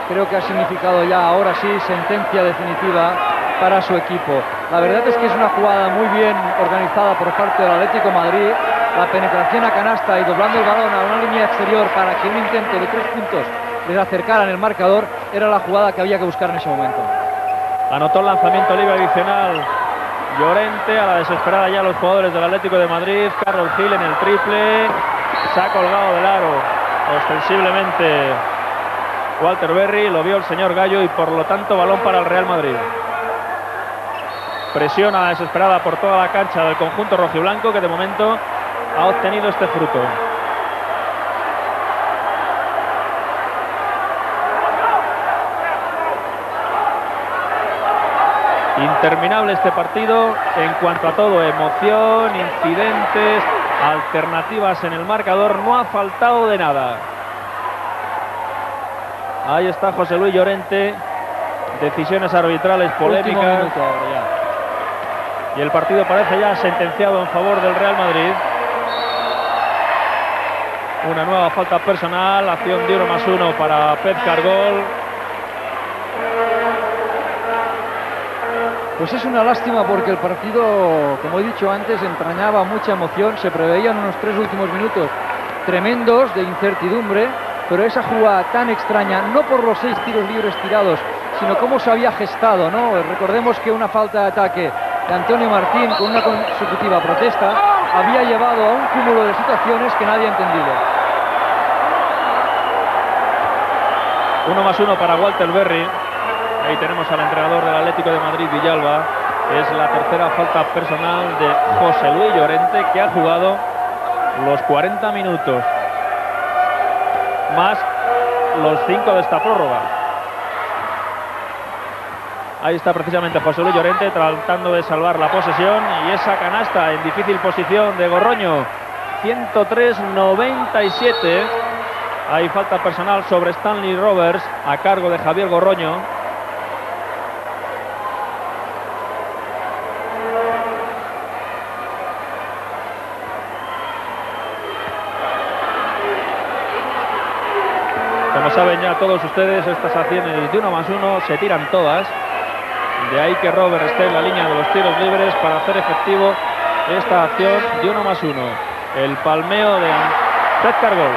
creo que ha significado ya, ahora sí, sentencia definitiva para su equipo. La verdad es que es una jugada muy bien organizada por parte del Atlético de Madrid. La penetración a canasta y doblando el balón a una línea exterior para que un intento de 3 puntos les acercaran el marcador, era la jugada que había que buscar en ese momento. Anotó el lanzamiento libre adicional Llorente, a la desesperada ya los jugadores del Atlético de Madrid. Carlos Gil en el triple, se ha colgado del aro ostensiblemente Walter Berry, lo vio el señor Gallo y por lo tanto balón para el Real Madrid. Presión a la desesperada por toda la cancha del conjunto rojiblanco, que de momento ha obtenido este fruto. Interminable este partido en cuanto a todo, emoción, incidentes, alternativas en el marcador, no ha faltado de nada. Ahí está José Luis Llorente, decisiones arbitrales polémicas. Y el partido parece ya sentenciado en favor del Real Madrid. Una nueva falta personal, acción de 1+1 para Pep Cargol. Pues es una lástima porque el partido, como he dicho antes, entrañaba mucha emoción. Se preveían unos 3 últimos minutos tremendos de incertidumbre, pero esa jugada tan extraña, no por los 6 tiros libres tirados, sino cómo se había gestado, ¿no? Recordemos que una falta de ataque de Antonio Martín con una consecutiva protesta había llevado a un cúmulo de situaciones que nadie ha entendido. 1+1 para Walter Berry. Ahí tenemos al entrenador del Atlético de Madrid, Villalba. Es la tercera falta personal de José Luis Llorente, que ha jugado los 40 minutos más los 5 de esta prórroga. Ahí está precisamente José Luis Llorente tratando de salvar la posesión, y esa canasta en difícil posición de Gorroño. 103-97. Hay falta personal sobre Stanley Roberts a cargo de Javier Gorroño. Como saben ya todos ustedes, estas acciones de 1+1 se tiran todas. De ahí que Robert esté en la línea de los tiros libres para hacer efectivo esta acción de 1+1. El palmeo de Pep Cargol.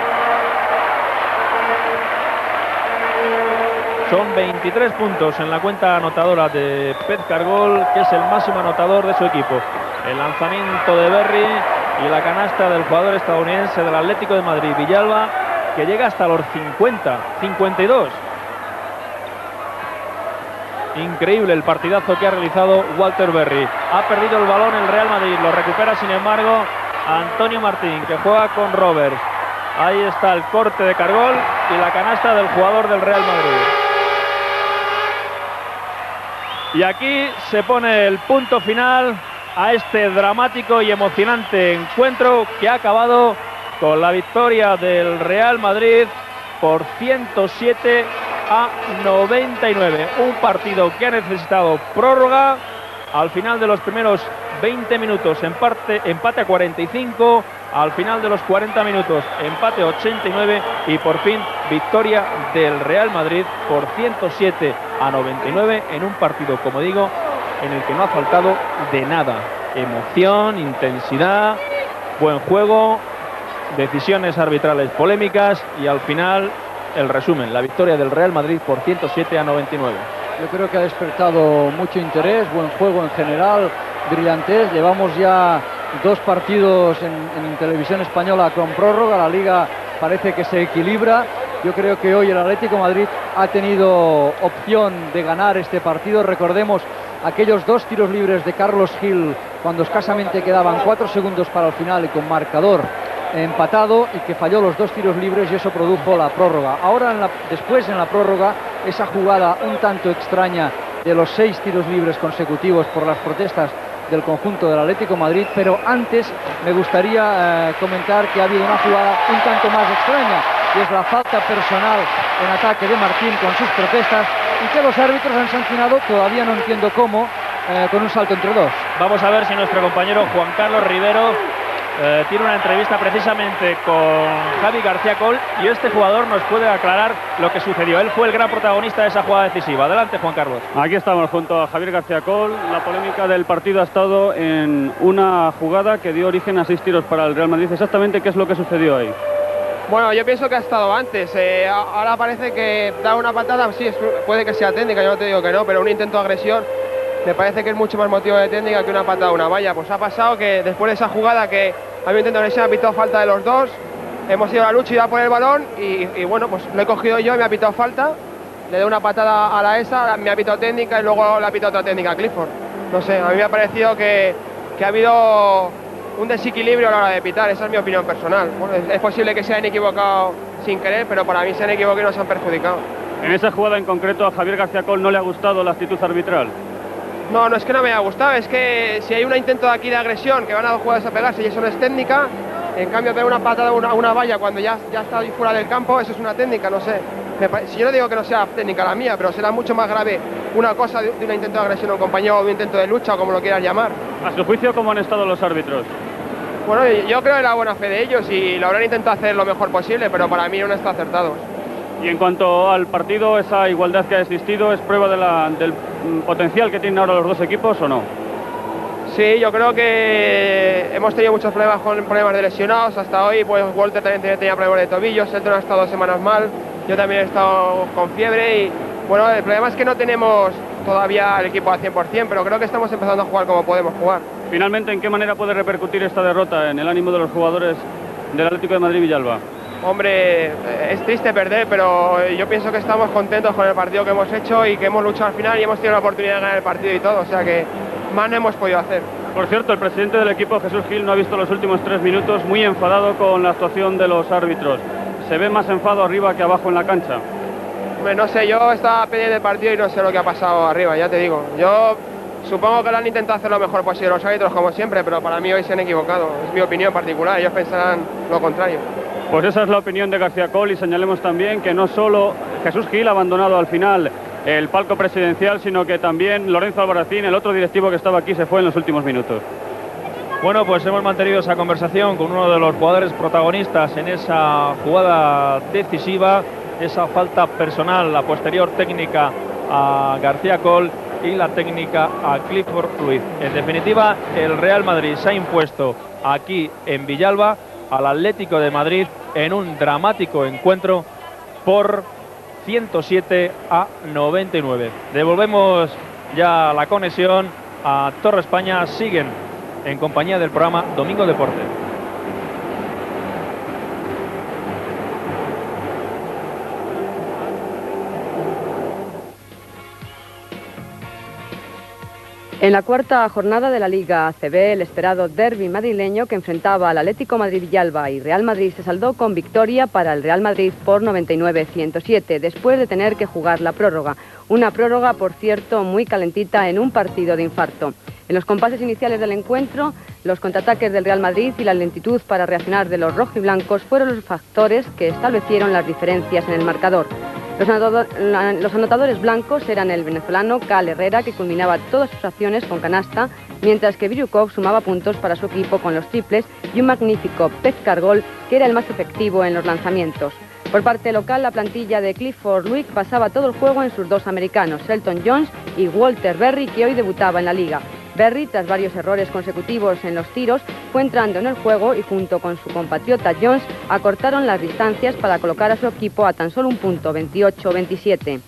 Son 23 puntos en la cuenta anotadora de Pep Cargol, que es el máximo anotador de su equipo. El lanzamiento de Berry y la canasta del jugador estadounidense del Atlético de Madrid, Villalba, que llega hasta los 52. Increíble el partidazo que ha realizado Walter Berry. Ha perdido el balón el Real Madrid, lo recupera sin embargo Antonio Martín, que juega con Roberts. Ahí está el corte de Cargol y la canasta del jugador del Real Madrid. Y aquí se pone el punto final a este dramático y emocionante encuentro, que ha acabado con la victoria del Real Madrid por 107-99. Un partido que ha necesitado prórroga. Al final de los primeros 20 minutos empate a 45, al final de los 40 minutos empate a 89 y por fin victoria del Real Madrid por 107-99 en un partido, como digo, en el que no ha faltado de nada. Emoción, intensidad, buen juego, decisiones arbitrales polémicas y al final el resumen, la victoria del Real Madrid por 107-99. Yo creo que ha despertado mucho interés, buen juego en general, brillantez. Llevamos ya 2 partidos en televisión española con prórroga, la liga parece que se equilibra. Yo creo que hoy el Atlético de Madrid ha tenido opción de ganar este partido. Recordemos aquellos 2 tiros libres de Carlos Gil cuando escasamente quedaban 4 segundos para el final y con marcador empatado, y que falló los 2 tiros libres y eso produjo la prórroga. Ahora después en la prórroga, esa jugada un tanto extraña de los 6 tiros libres consecutivos por las protestas del conjunto del Atlético de Madrid, pero antes me gustaría comentar que ha habido una jugada un tanto más extraña, y es la falta personal en ataque de Martín con sus protestas, y que los árbitros han sancionado, todavía no entiendo cómo, con un salto entre 2. Vamos a ver si nuestro compañero Juan Carlos Rivero tiene una entrevista precisamente con Javi García Coll, y este jugador nos puede aclarar lo que sucedió. Él fue el gran protagonista de esa jugada decisiva. Adelante, Juan Carlos. Aquí estamos junto a Javier García Coll. La polémica del partido ha estado en una jugada que dio origen a 6 tiros para el Real Madrid. Exactamente, ¿qué es lo que sucedió ahí? Bueno, yo pienso que ha estado antes. Ahora parece que da una patada, sí, puede que sea técnica, yo no te digo que no, pero un intento de agresión me parece que es mucho más motivo de técnica que una patada a una valla. Pues ha pasado que después de esa jugada que había un intento de agresión, ha pitado falta de los dos, hemos ido a la lucha y iba por el balón y bueno, pues lo he cogido yo y me ha pitado falta, le doy una patada a la esa, me ha pitado técnica y luego le ha pitado otra técnica a Clifford. No sé, a mí me ha parecido que ha habido un desequilibrio a la hora de pitar, esa es mi opinión personal. Bueno, es posible que se hayan equivocado sin querer, pero para mí se han equivocado y nos han perjudicado. En esa jugada en concreto a Javier García Coll no le ha gustado la actitud arbitral. No, no es que no me haya gustado, es que si hay un intento aquí de agresión, que van a dos jugadores a pegarse y eso no es técnica, en cambio pegar una patada a una valla cuando ya está ahí fuera del campo, eso es una técnica, no sé. Si yo no digo que no sea técnica la mía, pero será mucho más grave una cosa de un intento de agresión a un compañero o de un intento de lucha o como lo quieras llamar. A su juicio, ¿cómo han estado los árbitros? Bueno, yo creo en la buena fe de ellos y lo habrán intentado hacer lo mejor posible, pero para mí no está acertado. Y en cuanto al partido, ¿esa igualdad que ha existido es prueba del potencial que tienen ahora los dos equipos o no? Sí, yo creo que hemos tenido muchos problemas con problemas de lesionados hasta hoy, pues Walter también tenía problemas de tobillos, Elton ha estado 2 semanas mal, yo también he estado con fiebre y bueno, el problema es que no tenemos todavía el equipo al 100%, pero creo que estamos empezando a jugar como podemos jugar. Finalmente, ¿en qué manera puede repercutir esta derrota en el ánimo de los jugadores del Atlético de Madrid Villalba? Hombre, es triste perder, pero yo pienso que estamos contentos con el partido que hemos hecho y que hemos luchado al final y hemos tenido la oportunidad de ganar el partido y todo, o sea que más no hemos podido hacer. Por cierto, el presidente del equipo, Jesús Gil, no ha visto los últimos 3 minutos, muy enfadado con la actuación de los árbitros. ¿Se ve más enfado arriba que abajo en la cancha? Hombre, no sé, yo estaba pendiente del partido y no sé lo que ha pasado arriba, ya te digo. Yo supongo que lo han intentado hacer lo mejor posible los árbitros, como siempre, pero para mí hoy se han equivocado. Es mi opinión particular, ellos pensarán lo contrario. Pues esa es la opinión de García Coll y señalemos también que no solo Jesús Gil ha abandonado al final el palco presidencial, sino que también Lorenzo Albarracín, el otro directivo que estaba aquí, se fue en los últimos minutos. Bueno, pues hemos mantenido esa conversación con uno de los jugadores protagonistas en esa jugada decisiva, esa falta personal, la posterior técnica a García Coll y la técnica a Clifford Ruiz. En definitiva, el Real Madrid se ha impuesto aquí en Villalba al Atlético de Madrid en un dramático encuentro por 107-99. Devolvemos ya la conexión a Torre España. Siguen en compañía del programa Domingo Deporte. En la cuarta jornada de la Liga ACB, el esperado derbi madrileño que enfrentaba al Atlético Madrid Villalba y Real Madrid se saldó con victoria para el Real Madrid por 99-107, después de tener que jugar la prórroga. Una prórroga, por cierto, muy calentita en un partido de infarto. En los compases iniciales del encuentro, los contraataques del Real Madrid y la lentitud para reaccionar de los rojiblancos fueron los factores que establecieron las diferencias en el marcador. Los anotadores blancos eran el venezolano Cal Herrera, que culminaba todas sus acciones con canasta, mientras que Biryukov sumaba puntos para su equipo con los triples, y un magnífico Pezcargol, que era el más efectivo en los lanzamientos. Por parte local, la plantilla de Clifford Luick pasaba todo el juego en sus dos americanos, Elton Jones y Walter Berry, que hoy debutaba en la liga. Berry, tras varios errores consecutivos en los tiros, fue entrando en el juego y junto con su compatriota Jones acortaron las distancias para colocar a su equipo a tan solo un punto, 28-27.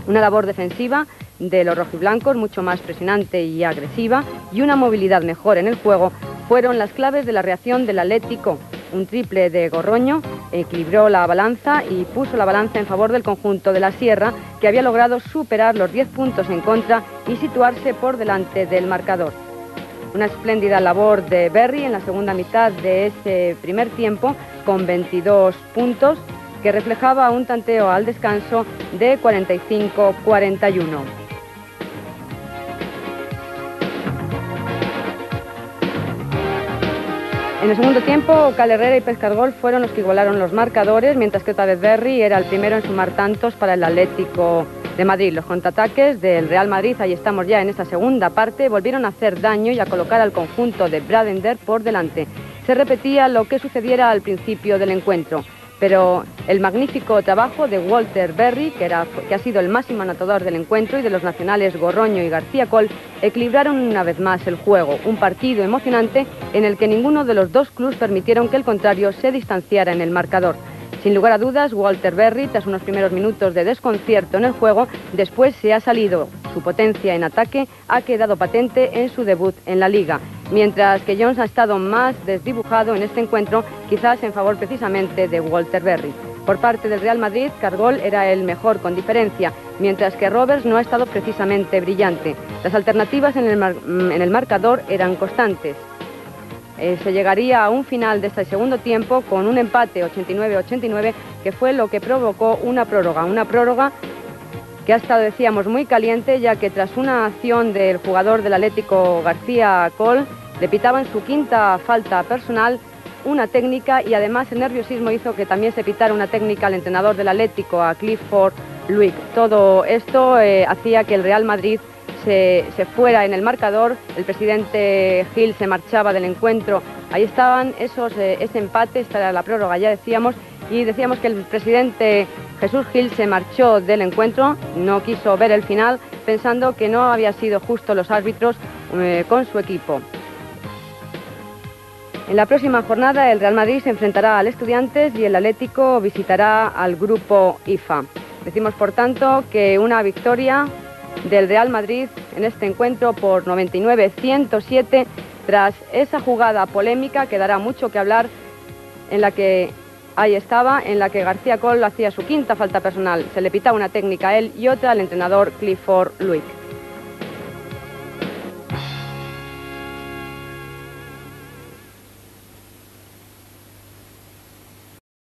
Una labor defensiva de los rojiblancos mucho más presionante y agresiva y una movilidad mejor en el juego fueron las claves de la reacción del Atlético. Un triple de Gorroño equilibró la balanza y puso la balanza en favor del conjunto de la Sierra, que había logrado superar los 10 puntos en contra y situarse por delante del marcador. Una espléndida labor de Berry en la segunda mitad de ese primer tiempo, con 22 puntos, que reflejaba un tanteo al descanso de 45-41. En el segundo tiempo, Cal Herrera y Pezcargol fueron los que igualaron los marcadores, mientras que otra vez Berry era el primero en sumar tantos para el Atlético de Madrid. Los contraataques del Real Madrid, ahí estamos ya en esta segunda parte, volvieron a hacer daño y a colocar al conjunto de Bradender por delante. Se repetía lo que sucediera al principio del encuentro, pero el magnífico trabajo de Walter Berry, que ha sido el máximo anotador del encuentro, y de los nacionales Gorroño y García Coll, equilibraron una vez más el juego. Un partido emocionante en el que ninguno de los dos clubes permitieron que el contrario se distanciara en el marcador. Sin lugar a dudas, Walter Berry, tras unos primeros minutos de desconcierto en el juego, después se ha salido. Su potencia en ataque ha quedado patente en su debut en la Liga, mientras que Jones ha estado más desdibujado en este encuentro, quizás en favor precisamente de Walter Berry. Por parte del Real Madrid, Cargol era el mejor con diferencia, mientras que Roberts no ha estado precisamente brillante. Las alternativas en el marcador eran constantes. Se llegaría a un final de este segundo tiempo con un empate 89-89, que fue lo que provocó una prórroga que ha estado, decíamos, muy caliente, ya que tras una acción del jugador del Atlético, García Coll, le pitaban su quinta falta personal, una técnica, y además el nerviosismo hizo que también se pitara una técnica al entrenador del Atlético, a Clifford Luick. Todo esto hacía que el Real Madrid se fuera en el marcador. El presidente Gil se marchaba del encuentro. Ahí estaban ese empate, esta era la prórroga, ya decíamos, y decíamos que el presidente Jesús Gil se marchó del encuentro, no quiso ver el final, pensando que no había sido justo los árbitros con su equipo. En la próxima jornada el Real Madrid se enfrentará al Estudiantes y el Atlético visitará al grupo IFA. Decimos, por tanto, que una victoria del Real Madrid en este encuentro por 99-107, tras esa jugada polémica que dará mucho que hablar, en la que García Coll hacía su quinta falta personal. Se le pitaba una técnica a él y otra al entrenador Clifford Luick.